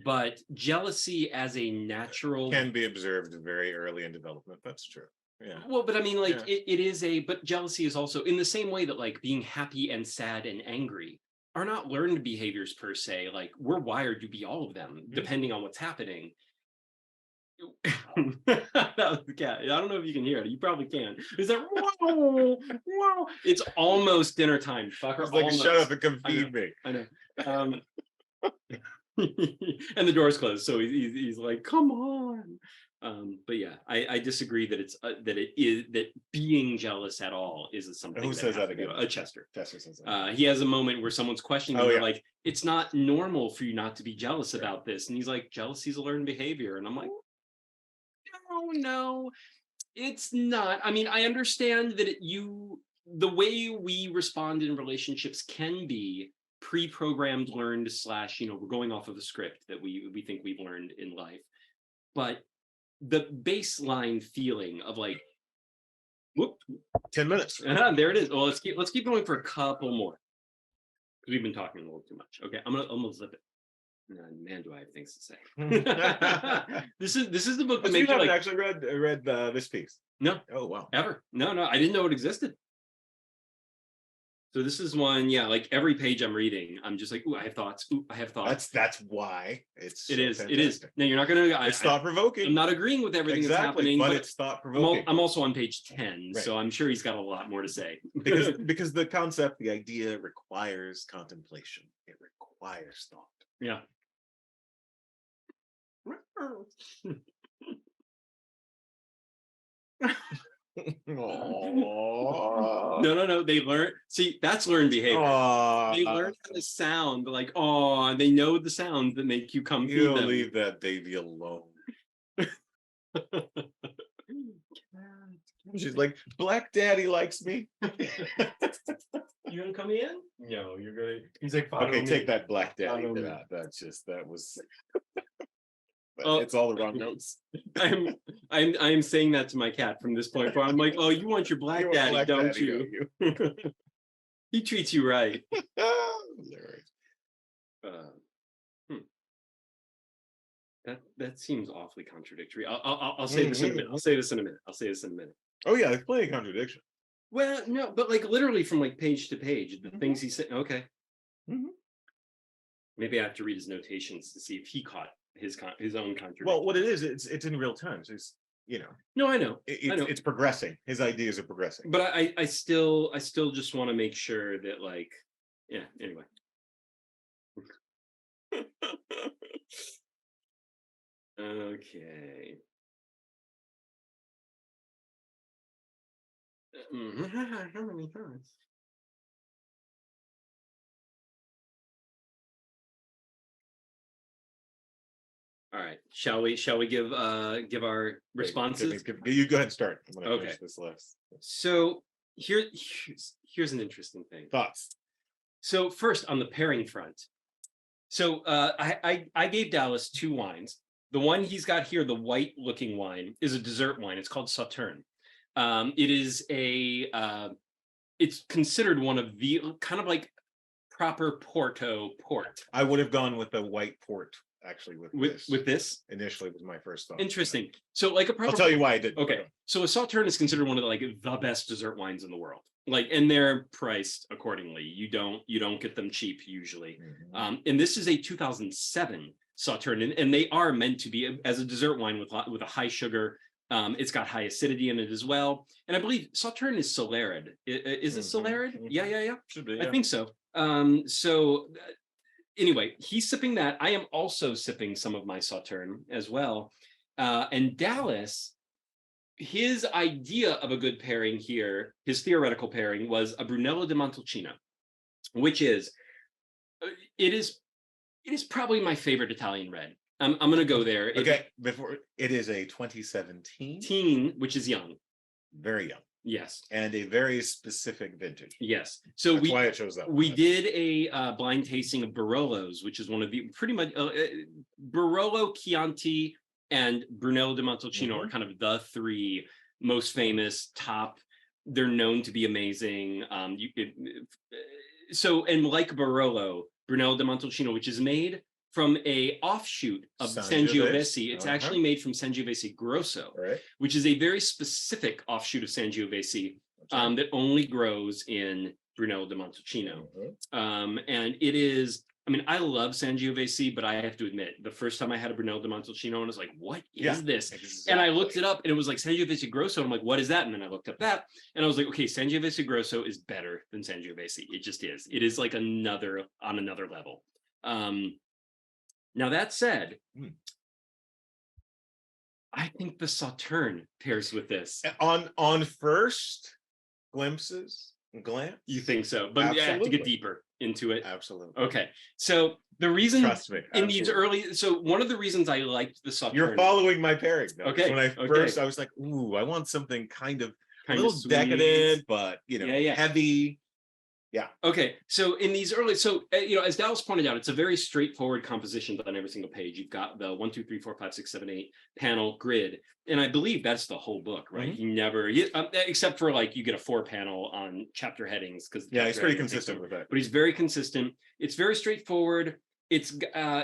But jealousy as a natural Can be observed very early in development. That's true. Yeah. Well, but I mean, like it is but jealousy is also in the same way that like being happy and sad and angry are not learned behaviors per se. Like we're wired to be all of them depending on what's happening. That was the cat. I don't know if you can hear it. You probably can. Is that whoa, whoa? It's almost dinner time. Fucker. It's like, almost. Shut up and come feed me. I know. And the door's closed, so he's like, "Come on." But yeah, I disagree that it's that being jealous at all is something. Who says that again? Chester. Chester says that. He has a moment where someone's questioning him, yeah. like, "It's not normal for you not to be jealous about this," and he's like, "Jealousy is a learned behavior," and I'm like, no, it's not. I mean, I understand that the way we respond in relationships can be pre-programmed, learned / we're going off of a script that we think we've learned in life. But the baseline feeling of like, whoop, 10 minutes. There it is. Well, let's keep going for a couple more. We've been talking a little too much. Okay, I'm gonna zip it. Man, do I have things to say. This is the book that makes you haven't actually read this piece. No. Oh wow. Ever. No, I didn't know it existed. So this is one, like every page I'm reading, I'm just like, ooh, I have thoughts. Ooh, I have thoughts. That's why it is. No, you're not gonna it's thought provoking. I'm not agreeing with everything that's happening, but it's thought provoking. I'm also on page 10, so I'm sure he's got a lot more to say. because the concept, the idea requires contemplation. It requires thought. Yeah. No. They learn. See, that's learned behavior. They learn how to sound like, and they know the sounds that make you come feed them. Leave that baby alone. She's like, Black Daddy likes me. You gonna come in? No, you're gonna. He's like, okay, take that, Black Daddy. That was. It's all the wrong notes. I'm saying that to my cat from this point forward. I'm like, oh, you want your Black Daddy, don't you? He treats you right. That seems awfully contradictory. I'll say this in a minute. Oh yeah, there's plenty of contradiction. Well, no, but like literally from like page to page, the things he said. Okay. Maybe I have to read his notations to see if he caught his own contradiction. Well, what it is, it's in real time. So it's No, I know. It's progressing. His ideas are progressing. But I still just want to make sure that anyway. Okay. All right. Shall we give our responses? You go ahead and start. I'm gonna finish this list. So here's an interesting thing. Thoughts. So first on the pairing front. So I gave Dallas 2 wines. The one he's got here, the white looking wine, is a dessert wine. It's called Sauterne. It is it's considered one of the kind of like proper Porto port. I would have gone with the white port. Actually, with this initially was my first thought. Interesting. So like I'll tell you why I did. Okay, so a Sauterne is considered one of the best dessert wines in the world. And they're priced accordingly. You don't get them cheap usually. And this is a 2007 Sauterne, and they are meant to be as a dessert wine with a high sugar It's got high acidity in it as well. And I believe Sauterne is Cellared. Is it Cellared? Yeah. Should be. I Yeah. think so. Anyway, he's sipping that. I am also sipping some of my Sauterne as well. And Dallas, his idea of a good pairing here, his theoretical pairing, was a Brunello di Montalcino, which is it is probably my favorite Italian red. I'm going to go there. Okay, before it is a 2017, Teen, which is young. very young. Yes. And a very specific vintage. Yes. So that's why I chose that one. We did a blind tasting of Barolo's, which is one of the pretty much Barolo, Chianti, and Brunello di Montalcino are kind of the three most famous top. They're known to be amazing. And like Barolo, Brunello di Montalcino, which is made from a offshoot of Sangiovese. It's actually made from Sangiovese Grosso, which is a very specific offshoot of Sangiovese that only grows in Brunello di Montalcino. And it is, I mean, I love Sangiovese, but I have to admit, the first time I had a Brunello di Montalcino, I was like, what is this? Exactly. And I looked it up and it was like Sangiovese Grosso. And I'm like, what is that? And then I looked up that and I was like, okay, Sangiovese Grosso is better than Sangiovese. It just is. It is like on another level. Now that said, I think the Sauterne pairs with this. On first glance, you think so? But I have to get deeper into it. Absolutely. Okay. So the reason Trust me, in these early, so one of the reasons I liked the Sauterne. You're following my pairing. Though. Okay. When I first, I was like, ooh, I want something kind of a little decadent, but heavy. Yeah. Okay. So in these early, as Dallas pointed out, it's a very straightforward composition on every single page. You've got the 1, 2, 3, 4, 5, 6, 7, 8 panel grid. And I believe that's the whole book, right? He never, except for like you get a 4-panel on chapter headings. He's pretty consistent with that. But he's very consistent. It's very straightforward. It's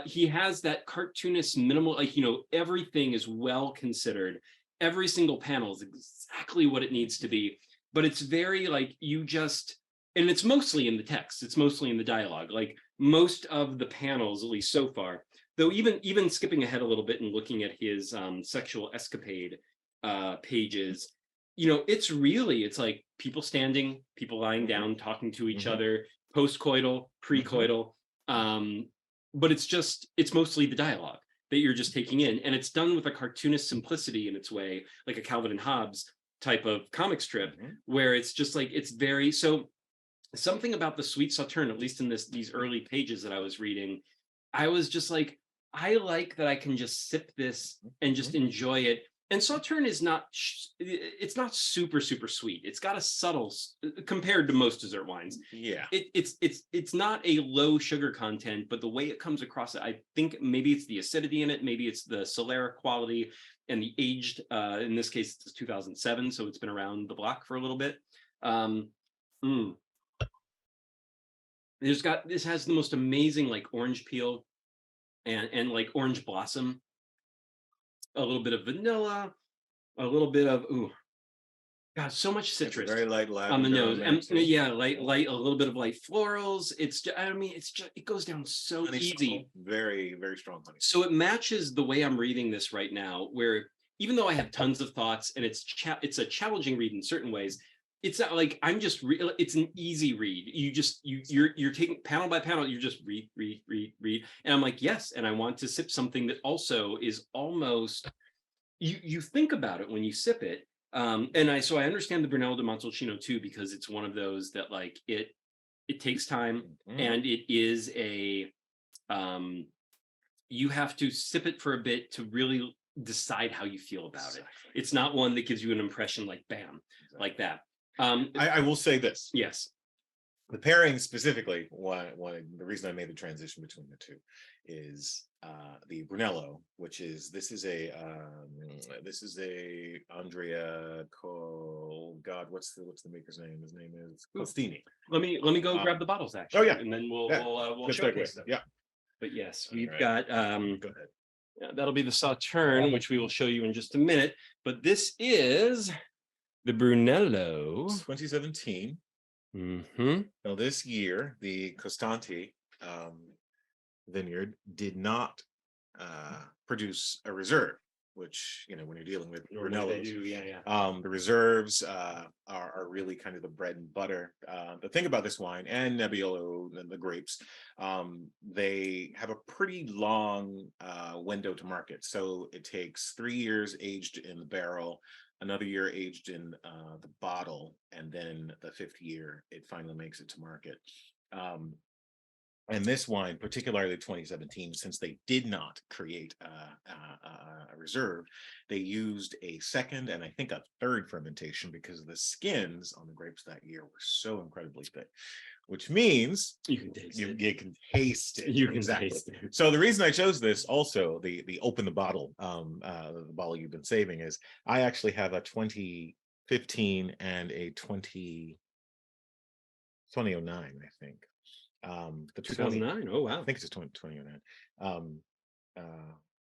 he has that cartoonist minimal, like, everything is well considered. Every single panel is exactly what it needs to be. But it's very like and it's mostly in the text. It's mostly in the dialogue. Like most of the panels, at least so far, though even skipping ahead a little bit and looking at his sexual escapade pages, it's like people standing, people lying down, talking to each other, post-coital, pre-coital. But it's mostly the dialogue that you're just taking in. And it's done with a cartoonist simplicity in its way, like a Calvin and Hobbes type of comic strip, where it's just like, it's very, so something about the Sweet Sauterne, at least in these early pages that I was reading, I was just like, I like that I can just sip this and just enjoy it. And Sauterne is it's not super, super sweet. It's got a subtle, compared to most dessert wines. Yeah. It's not a low sugar content, but the way it comes across, I think maybe it's the acidity in it, maybe it's the cellar quality and the aged, in this case, it's 2007, so it's been around the block for a little bit. This has the most amazing like orange peel and like orange blossom, a little bit of vanilla, a little bit of so much citrus. Very light on the nose, and light, a little bit of light florals. It goes down so easy. Very, very strong honey. So it matches the way I'm reading this right now, where even though I have tons of thoughts and it's a challenging read in certain ways, it's not like I'm just it's an easy read. You're taking panel by panel, you just read. And I'm like, yes, and I want to sip something that also is almost you think about it when you sip it. So I understand the Brunello di Montalcino too, because it's one of those that like it takes time and it is you have to sip it for a bit to really decide how you feel about it. It's not one that gives you an impression like bam, like that. I will say this. Yes. The pairing specifically, the reason I made the transition between the two is the Brunello, which is this is a Andrea what's the maker's name? His name is Costini. Let me go grab the bottles actually. Oh yeah, and then we'll showcase them. Yeah. But yes, we've got go ahead. Yeah, that'll be the Sauterne, which we will show you in just a minute. But this is the Brunello 2017. Now this year, the Costanti vineyard did not produce a reserve, which, when you're dealing with Normally they Brunellos, do, yeah. the reserves are really kind of the bread and butter. The thing about this wine and Nebbiolo and the grapes, they have a pretty long window to market. So it takes 3 years aged in the barrel, another year aged in the bottle, and then the 5th year it finally makes it to market. And this wine, particularly 2017, since they did not create a reserve, they used a second and I think a third fermentation because the skins on the grapes that year were so incredibly thick, which means You can taste it. you can taste it. You can Exactly. taste it. So the reason I chose this also, the open the bottle, the bottle you've been saving, is I actually have a 2015 and a 2009, I think. The 2009. Oh wow. I think it's 2009.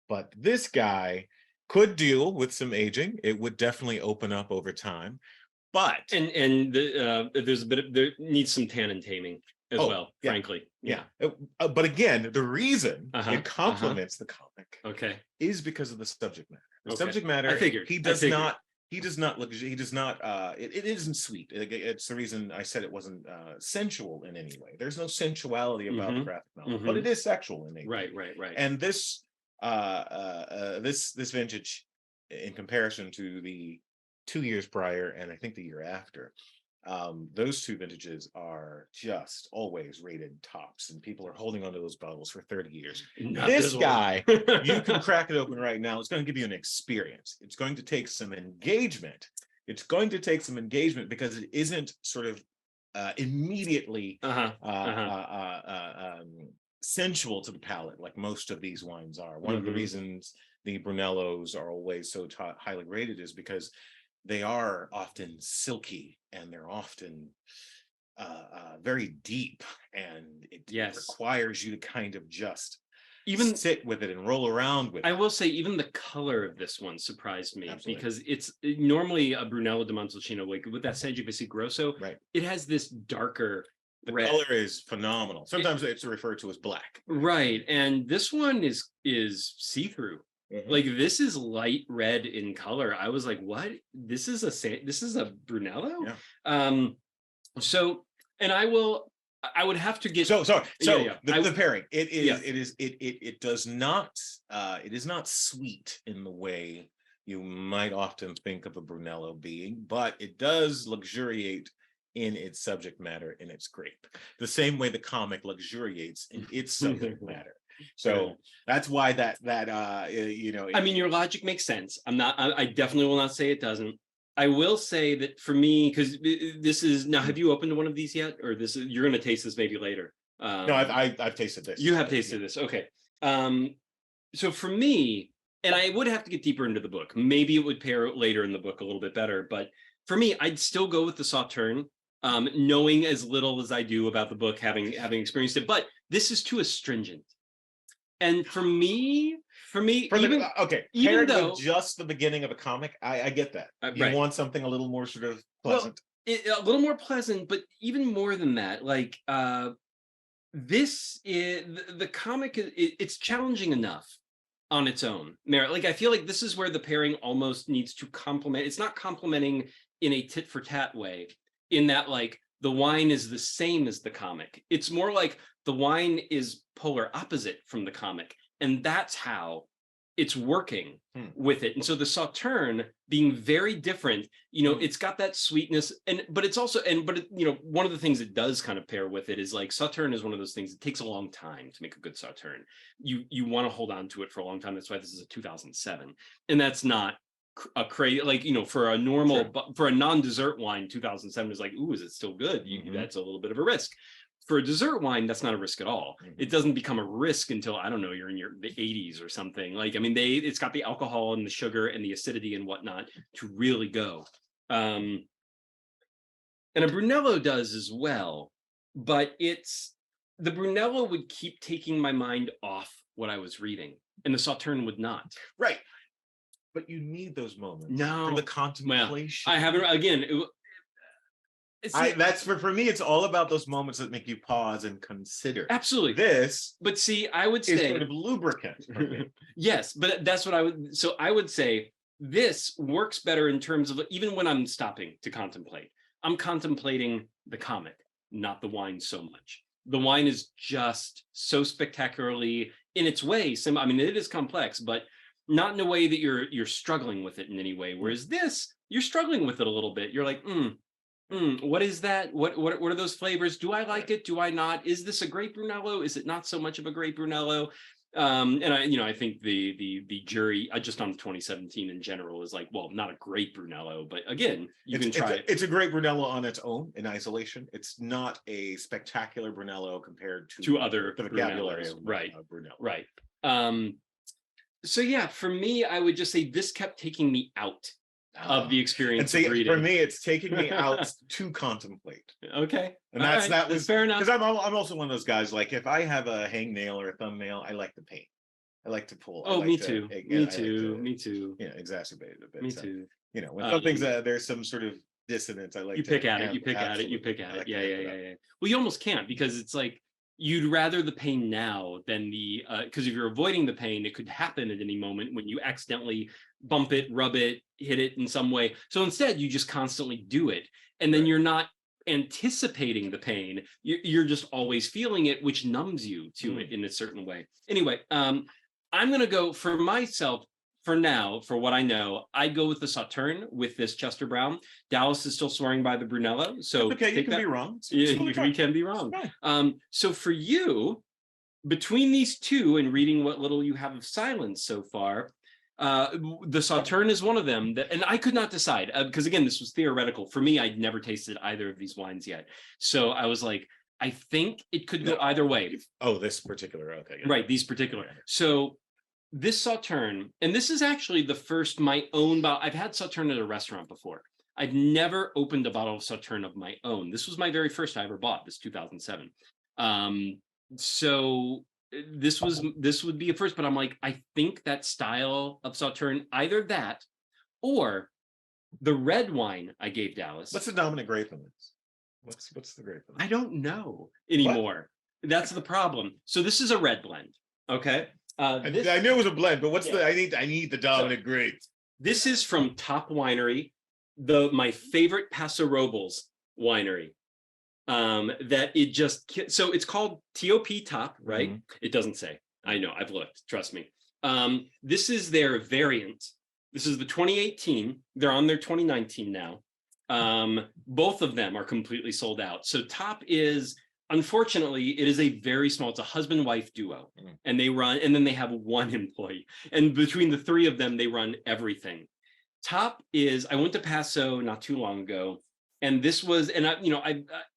But this guy could deal with some aging. It would definitely open up over time. But there's a bit of, there needs some tannin taming as well, yeah, frankly. Yeah. But again, the reason it complements the comic is because of the subject matter. The subject matter, I figured. He does not it isn't sweet. It's the reason I said it wasn't sensual in any way. There's no sensuality about the graphic novel, but it is sexual in any way. Right. And this this vintage, in comparison to the 2 years prior and I think the year after, those 2 vintages are just always rated tops, and people are holding onto those bottles for 30 years. This guy, you can crack it open right now. It's going to give you an experience. It's going to take some engagement. Because it isn't sort of immediately sensual to the palate like most of these wines are. One of the reasons the Brunellos are always so highly rated is because they are often silky, and they're often very deep, and it requires you to kind of just even sit with it and roll around with it. I will say even the color of this one surprised me. Absolutely. Because it's normally a Brunello di Montalcino, like with that Sangiovese Grosso, it has this darker red. Color is phenomenal. Sometimes it's referred to as black. Right, and this one is see-through. Like this is light red in color. I was like, what? This is a Brunello? Yeah. So, and I would have to get the pairing. It is not sweet in the way you might often think of a Brunello being, but it does luxuriate in its subject matter, in its grape, the same way the comic luxuriates in its subject matter. So that's why I mean, your logic makes sense. I definitely will not say it doesn't. I will say that for me, because this is now, have you opened one of these yet? Or you're going to taste this maybe later? No, I've tasted this. You have tasted this. Okay. So for me, and I would have to get deeper into the book. Maybe it would pair later in the book a little bit better. But for me, I'd still go with the Sauterne, knowing as little as I do about the book, having experienced it. But this is too astringent. And for me, even though with just the beginning of a comic, I get that. You want something a little more sort of pleasant. Well, a little more pleasant, but even more than that, like this is the comic. It's challenging enough on its own merit. Like I feel like this is where the pairing almost needs to complement. It's not complementing in a tit for tat way, in that like the wine is the same as the comic. It's more like the wine is polar opposite from the comic, and that's how it's working with it. And so the Sauterne being very different, it's got that sweetness, but it's also, one of the things it does kind of pair with it is like Sauterne is one of those things. It takes a long time to make a good Sauterne. You want to hold on to it for a long time. That's why this is a 2007, and that's not a crazy, for a normal, for a non-dessert wine, 2007 is like, ooh, is it still good? That's a little bit of a risk. For a dessert wine, that's not a risk at all. It doesn't become a risk until, I don't know, you're in the 80s or something. Like, I mean, it's got the alcohol and the sugar and the acidity and whatnot to really go. And a Brunello does as well, but the Brunello would keep taking my mind off what I was reading, and the Sauterne would not. Right. But you need those moments for the contemplation. Well, I haven't, again, That's for me, it's all about those moments that make you pause and consider. Absolutely. This, but see, I would say sort of lubricant for me. Yes, but that's what I would say this works better in terms of even when I'm stopping to contemplate. I'm contemplating the comic, not the wine so much. The wine is just so spectacularly in its way. I mean, it is complex, but not in a way that you're struggling with it in any way. Whereas this, you're struggling with it a little bit. You're like, what is that? What are those flavors? Do I like it? Do I not? Is this a great Brunello? Is it not so much of a great Brunello? And I think the jury just on 2017 in general is like, well, not a great Brunello, but again, you can try it. It's a great Brunello on its own in isolation. It's not a spectacular Brunello compared to other the vocabulary of right, Brunello. Right. So yeah, for me, I would just say this kept taking me out of the experience of reading. For me, it's taking me out to contemplate. Okay. And that was fair enough. Because I'm also one of those guys, like if I have a hangnail or a thumbnail, I like to paint. I like to pull. Oh, me too. Me too. Yeah, exacerbate it a bit. Me too. When something's there's some sort of dissonance, I like you to pick at it. You pick at it. Yeah. Well, you almost can't, because it's like you'd rather the pain now than because if you're avoiding the pain, it could happen at any moment when you accidentally bump it, rub it, hit it in some way. So instead, you just constantly do it, and then you're not anticipating the pain. You're just always feeling it, which numbs you to it in a certain way. Anyway, I'm going to go for myself. For now, for what I know, I'd go with the Sauterne with this Chester Brown. Dallas is still swearing by the Brunello. So okay, you can be wrong. You can be wrong. So for you, between these two and reading what little you have of silence so far, the Sauterne is one of them. And I could not decide, because again, this was theoretical. For me, I'd never tasted either of these wines yet. So I was like, I think it could go either way. Oh, this particular, okay. Yeah. Right, these particular. So this Sauterne, and this is actually the first my own bottle. I've had Sauterne at a restaurant before. I've never opened a bottle of Sauterne of my own. This was my very first I ever bought, this 2007. So this would be a first, but I'm like, I think that style of Sauterne, either that or the red wine I gave Dallas. What's the dominant grape in this? What's the grape in this? I don't know anymore. What? That's the problem. So this is a red blend. Okay. I knew it was a blend, but what's I need the dominant grape. This is from Top Winery, my favorite Paso Robles winery. That it just, so it's called TOP Top, right? Mm-hmm. It doesn't say. I know, I've looked, trust me. This is their variant. This is the 2018. They're on their 2019 now. Both of them are completely sold out. So Top is, unfortunately, it is a very small, it's a husband-wife duo, and they run, and then they have one employee. And between the three of them, they run everything. Top is, I went to Paso not too long ago, and this was, and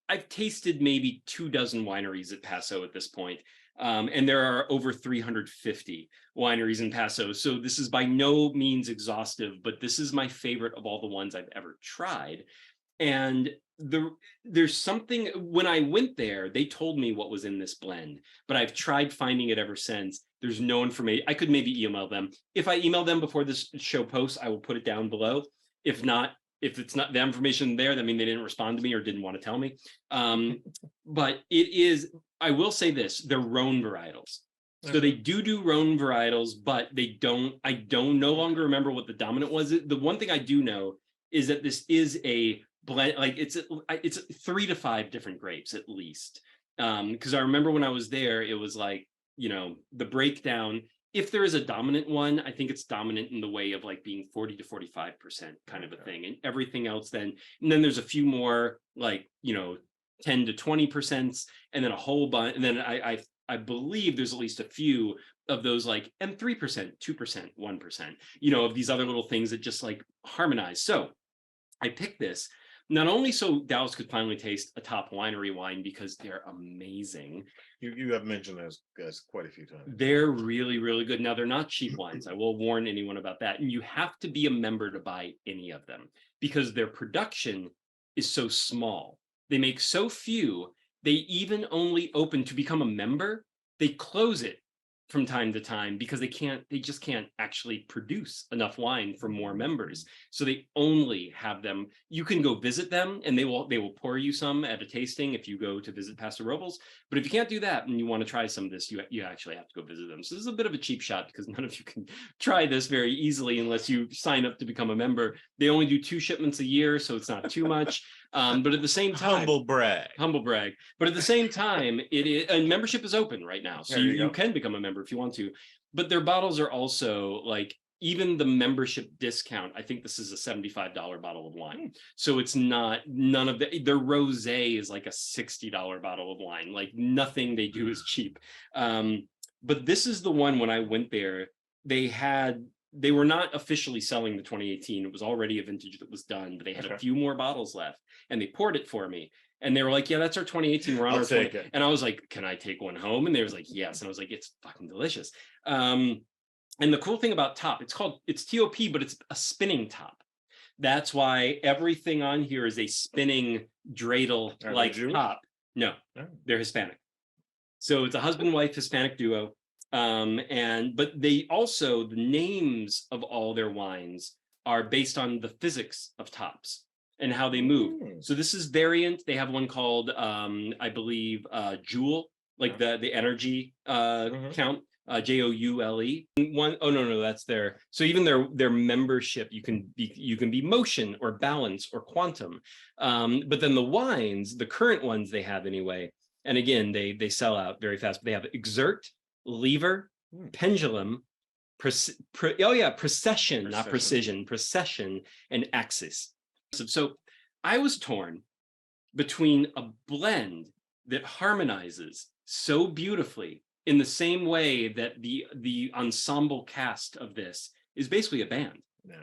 I've tasted maybe 24 wineries at Paso at this point. And there are over 350 wineries in Paso. So this is by no means exhaustive, but this is my favorite of all the ones I've ever tried. And there's something, when I went there, they told me what was in this blend, but I've tried finding it ever since. There's no information. I could maybe email them. If I email them before this show posts, I will put it down below. If not, if it's not the information there, that means they didn't respond to me or didn't want to tell me. But it is, I will say this, they're Rhone varietals. So they do Rhone varietals, but I don't no longer remember what the dominant was. The one thing I do know is that this is a blend, like it's 3 to 5 different grapes at least. Because I remember when I was there, it was like, the breakdown, if there is a dominant one, I think it's dominant in the way of like being 40 to 45% kind of a thing. And everything else then there's a few more like, 10 to 20%, and then a whole bunch. And then I believe there's at least a few of those like, and 3%, 2%, 1%, of these other little things that just like harmonize. So I picked this not only so Dallas could finally taste a Top Winery wine, because they're amazing. You have mentioned those guys quite a few times. They're really, really good. Now, they're not cheap wines. I will warn anyone about that. And you have to be a member to buy any of them, because their production is so small. They make so few. They even only open to become a member. They close it from time to time because they just can't actually produce enough wine for more members. So they only have them. You can go visit them and they will pour you some at a tasting if you go to visit Pastor Robles. But if you can't do that and you want to try some of this, you actually have to go visit them. So this is a bit of a cheap shot because none of you can try this very easily unless you sign up to become a member. They only do 2 shipments a year, so it's not too much. But at the same time, humble brag. But at the same time, it is, and membership is open right now, so you can become a member if you want to. But their bottles are also like, even the membership discount, I think this is a $75 bottle of wine. So it's not, none of their rosé is like a $60 bottle of wine. Like nothing they do is cheap. But this is the one, when I went there, they were not officially selling the 2018. It was already a vintage that was done, but they had a few more bottles left and they poured it for me. And they were like, yeah, that's our 2018. We're on our 20. And I was like, can I take one home? And they was like, yes. And I was like, it's fucking delicious. And the cool thing about top, it's TOP, but it's a spinning top. That's why everything on here is a spinning dreidel like top. No, they're Hispanic. So it's a husband-wife Hispanic duo. But they also, the names of all their wines are based on the physics of tops and how they move. So this is variant. They have one called, I believe, Joule, like the energy count. Joule. No, that's their. So even their membership, you can be motion or balance or quantum. But then the wines, the current ones they have anyway, and again they sell out very fast. But they have exert, lever, pendulum, procession, not precision, procession, and axis. So I was torn between a blend that harmonizes so beautifully in the same way that the ensemble cast of this is basically a band. No.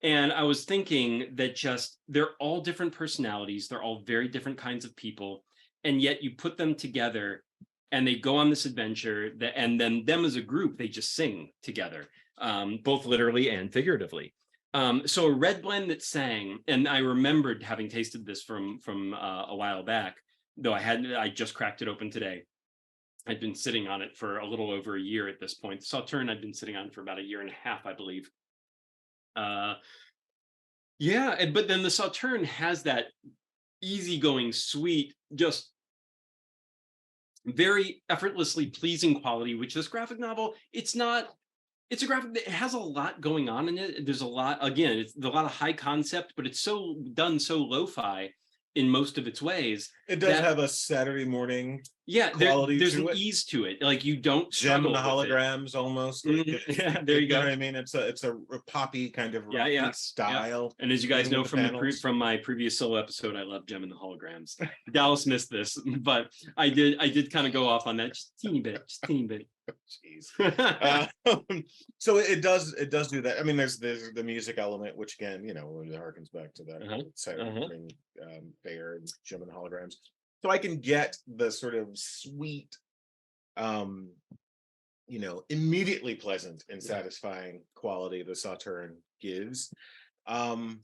And I was thinking that they're all different personalities. They're all very different kinds of people. And yet you put them together and they go on this adventure and then them as a group, they just sing together, both literally and figuratively. So a red blend that sang, and I remembered having tasted this from a while back, though I just cracked it open today. I'd been sitting on it for a little over a year at this point. The Sauterne I'd been sitting on for about a year and a half, I believe. But then the Sauterne has that easygoing, sweet, just very effortlessly pleasing quality, which this graphic novel, it's a graphic that has a lot going on in it. There's a lot, again, it's a lot of high concept, but it's so done so lo-fi in most of its ways. It does have a Saturday morning quality. There's an ease to it. Like you don't Gem and the holograms almost. Yeah, there you go. You know what I mean? It's a poppy kind of style. And as you guys know from my previous solo episode, I love Gem and the holograms. Dallas missed this, but I did kind of go off on that just teeny bit. Jeez. So it does do that. I mean, there's the music element, which again, harkens back to that Saturday Fair and Gem and holograms. So I can get the sort of sweet, immediately pleasant and satisfying quality the Sauterne gives. The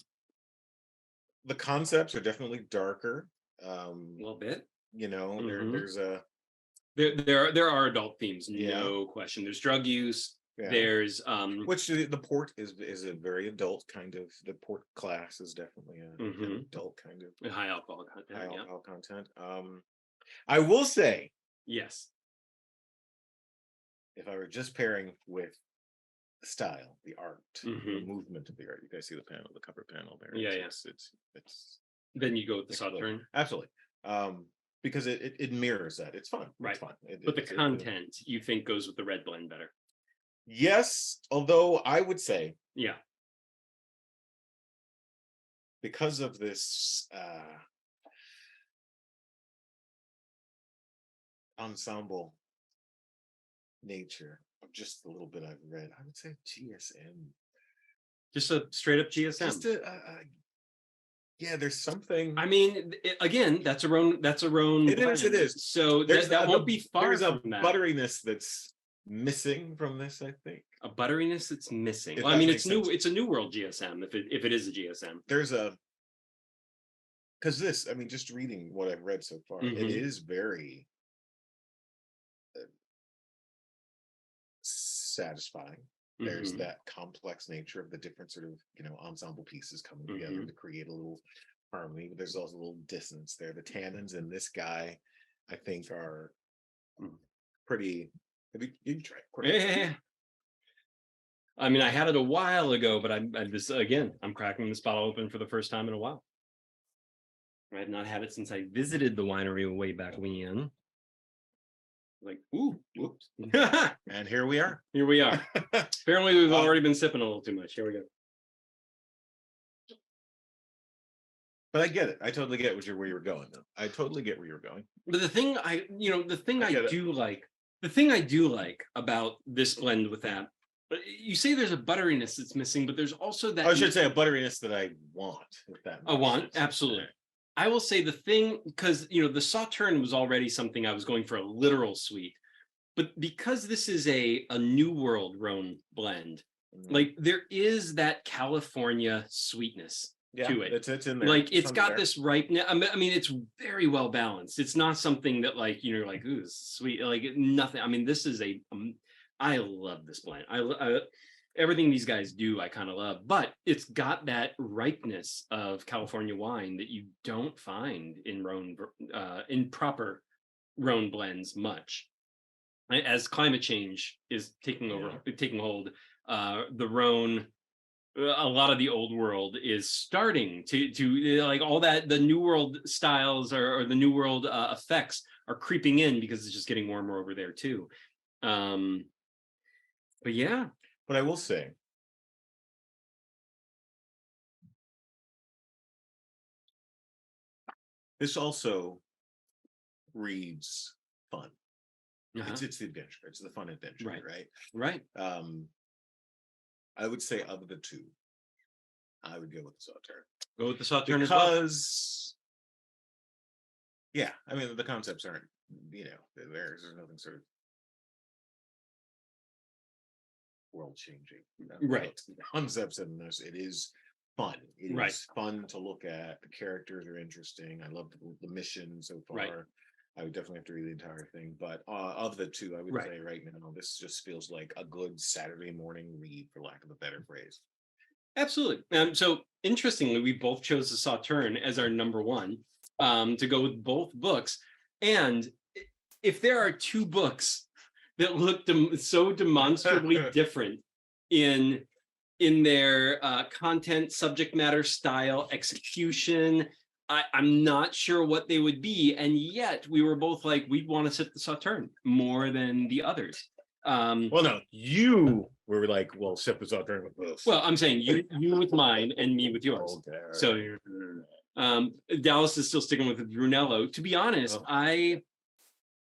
concepts are definitely darker. A little bit. There's a there are adult themes, no question. There's drug use. Yeah. There's which the port is a very adult kind of. The port class is definitely an adult kind of high alcohol content. High alcohol content. I will say, yes, if I were just pairing with the style, the art, the movement of the art, you guys see the cover panel there. It's then you go with the Sauterne. Absolutely. Because it mirrors that. It's fun. Right. It's fun. But the content you think goes with the red blend better. Yes, although I would say, because of this ensemble nature of just the little bit I've read, I would say GSM. Just a straight up GSM. Just there's something. I mean, again, that's a Rhone. It is. So that won't be far from that. There's a butteriness that's missing from this, I think. A butteriness that's missing. Well, I mean, it's new. It's a New World GSM. If it is a GSM, there's because this. I mean, just reading what I've read so far, it is very satisfying. There's that complex nature of the different sort of, ensemble pieces coming together to create a little harmony, but there's also a little dissonance there. The tannins in this guy, I think, are pretty. You try it. Yeah. I mean, I had it a while ago, but I'm cracking this bottle open for the first time in a while. I have not had it since I visited the winery way back when. Like, ooh, whoops. And here we are. Here we are. Apparently, we've already been sipping a little too much. Here we go. But I get it. I totally get where you were going, though. I totally get where you're going. But the thing I do like about this blend with that, you say there's a butteriness that's missing, but there's also that. I should say a butteriness that I want. If that absolutely. Right. I will say the thing, because the Sauterne was already something I was going for a literal sweet, but because this is a New World Rhone blend, like there is that California sweetness to it. It's in there. Like it's got this ripeness. I mean, it's very well balanced. It's not something that like you're like, ooh, sweet, like nothing. I mean, this is I love this blend. I everything these guys do, I kind of love, but it's got that ripeness of California wine that you don't find in Rhone, in proper Rhone blends much. As climate change is taking hold, the Rhone, a lot of the old world is starting to like all that the New World styles or the New World effects are creeping in because it's just getting more and more over there too. But yeah. But I will say, this also reads fun. It's the adventure. It's the fun adventure, right? I would say of the two, I would go with the Sauterne. Go with the Sauterne because, yeah, I mean the concepts aren't, there's nothing sort of world-changing concepts in this. It is fun. It is fun to look at. The characters are interesting. I love the mission so far. I would definitely have to read the entire thing, but of the two, I would say right now this just feels like a good Saturday morning read, for lack of a better phrase. Absolutely. So interestingly, we both chose the Sauterne as our number one, to go with both books. And if there are two books that look so demonstrably different in their content, subject matter, style, execution, I'm not sure what they would be. And yet we were both like, we'd want to sip the Sauterne more than the others. Well, no, you were like, well, sip the Sauterne with both. Well, I'm saying you with mine and me with yours. Okay, right. So Dallas is still sticking with the Brunello. To be honest,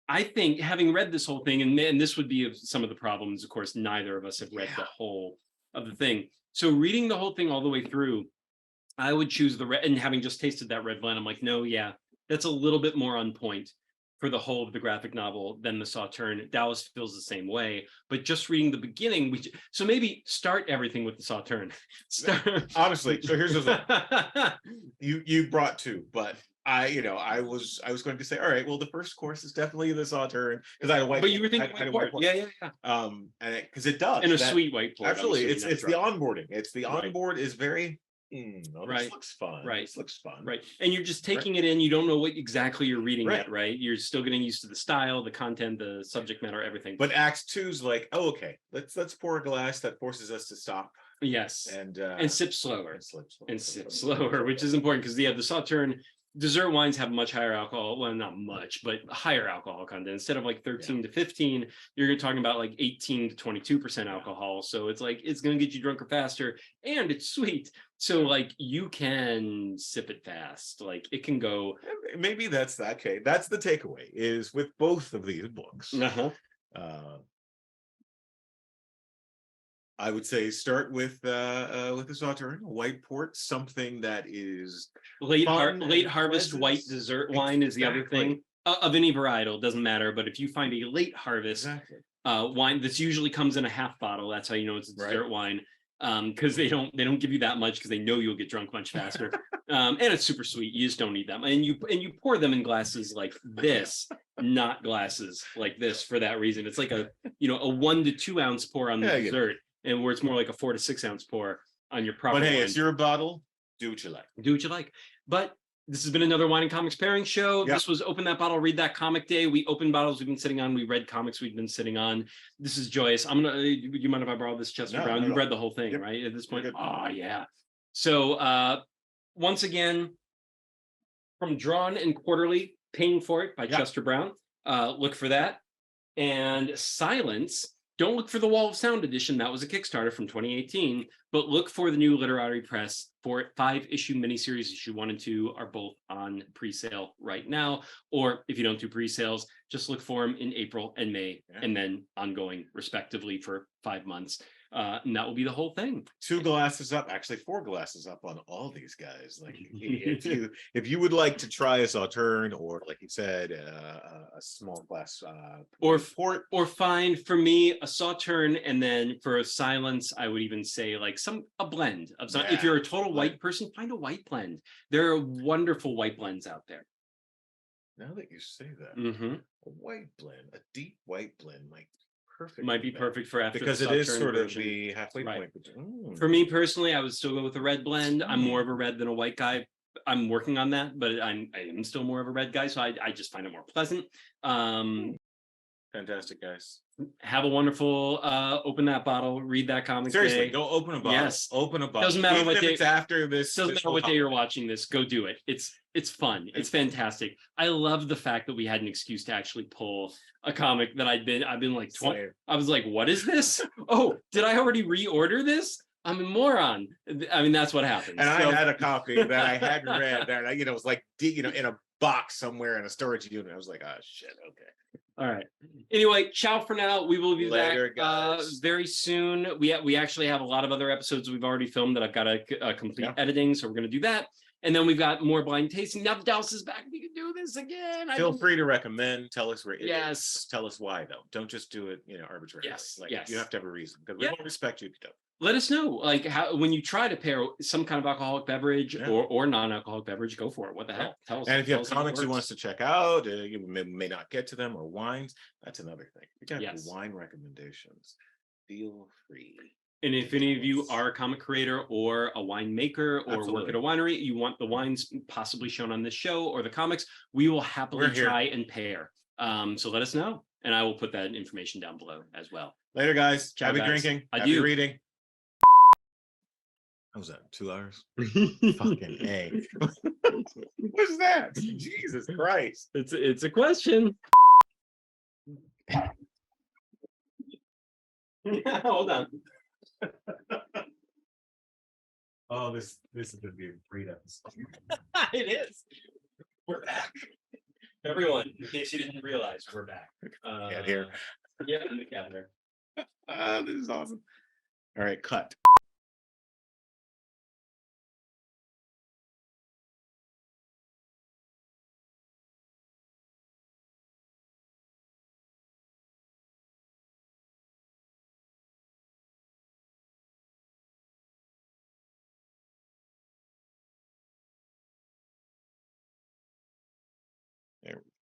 I think, having read this whole thing, and this would be some of the problems, of course, neither of us have read the whole of the thing. So reading the whole thing all the way through, I would choose the red, and having just tasted that red blend, I'm like, no, that's a little bit more on point for the whole of the graphic novel than the Sauterne. Dallas feels the same way, but just reading the beginning, so maybe start everything with the Sauterne. Honestly, so here's the you brought two, but I was going to say, all right, well, the first course is definitely the Sauterne because I had a white. But you were thinking white port. Yeah. And because it does, and a sweet white port. Absolutely, it's the onboarding. It's the onboard is very. This looks fun. Right. This looks fun. Right. And you're just taking it in. You don't know what exactly you're reading yet, right? You're still getting used to the style, the content, the subject matter, everything. But Act 2's like, oh, okay, let's pour a glass that forces us to stop. Yes. And sip slower. And sip slower, which is important because the Sauterne dessert wines have much higher alcohol. Well, not much, but higher alcohol content. Instead of like 13 to 15, you're talking about like 18 to 22% alcohol. So it's like, it's going to get you drunker faster and it's sweet. So like you can sip it fast. Like it can go. Maybe that's okay. That's the takeaway is with both of these books. I would say start with the Sauterne, white port, something that is late harvest white dessert wine is the other thing of any varietal, doesn't matter. But if you find a late harvest wine that usually comes in a half bottle, that's how you know it's a dessert wine. because they don't give you that much because they know you'll get drunk much faster. And it's super sweet. You just don't need that much. And you pour them in glasses like this, not glasses like this for that reason. It's like a 1 to 2 ounce pour on the dessert, and where it's more like a 4 to 6 ounce pour on your proper. But hey, wine. it's your bottle. Do what you like. Do what you like. But this has been another Wine and Comics pairing show. This was Open That Bottle, Read That Comic Day. We opened bottles we've been sitting on. We read comics we've been sitting on. This is joyous. You mind if I borrow this, Chester Brown? You read the whole thing, right? At this point? Oh, yeah. So once again, from Drawn and Quarterly, Paying for It by Chester Brown. Look for that. And Silence. Don't look for the Wall of Sound edition. That was a Kickstarter from 2018. But look for the new Literary Press for it. 5-issue miniseries. Issue 1 and 2 are both on pre-sale right now. Or if you don't do pre-sales, just look for them in April and May, and then ongoing respectively for 5 months. And that will be the whole thing. 2 glasses up, actually 4 glasses up on all these guys. Like if you would like to try a Sauterne, or like you said, a small glass or port, or find, for me, a Sauterne, and then for a Silence, I would even say like a blend of some. If you're a total white person, find a white blend. There are wonderful white blends out there. Now that you say that, a white blend, a deep white blend might be perfect for after, because the it is Sauterne sort version. of the halfway point. For me personally, I would still go with a red blend. I'm more of a red than a white guy. I'm working on that, but I am still more of a red guy, so I just find it more pleasant. Fantastic, guys. Have a wonderful Open That Bottle, Read That Comic Seriously, day. go open a bottle. Yes, open a bottle. Doesn't matter even what if day. It's after this. Doesn't matter what day you're watching this. Go do it. It's fun. It's fantastic. I love the fact that we had an excuse to actually pull a comic that I've been like 20. I was like, what is this? Oh, did I already reorder this? I'm a moron. I mean, that's what happens. And I had a copy that I hadn't read that it was like in a box somewhere in a storage unit. I was like, oh shit, okay. All right. Anyway, ciao for now. We will be Later, back very soon. We actually have a lot of other episodes we've already filmed that I've got a complete editing, so we're going to do that. And then we've got more blind tasting. Now Dallas is back. We can do this again. Feel free to recommend. Tell us where it is. Tell us why, though. Don't just do it, arbitrarily. Yes. You have to have a reason, because we won't respect you if you don't. Let us know, like, how when you try to pair some kind of alcoholic beverage or non-alcoholic beverage, go for it. What the hell? Tell us. And if you have comics you want us to check out, you may not get to them, or wines, that's another thing. If you got wine recommendations, feel free. And if any of you are a comic creator or a winemaker or work at a winery, you want the wines possibly shown on this show or the comics, we will happily try and pair. So let us know, and I will put that information down below as well. Later, guys. Ciao, happy guys. drinking. Adieu. Happy reading. What was that? 2 hours? Fucking A. What's that? Jesus Christ. It's a question. Hold on. Oh, this is gonna be a great episode. It is. We're back. Everyone, in case you didn't realize, we're back. Cat here. Yeah, in the cat here. This is awesome. All right, cut. There we go.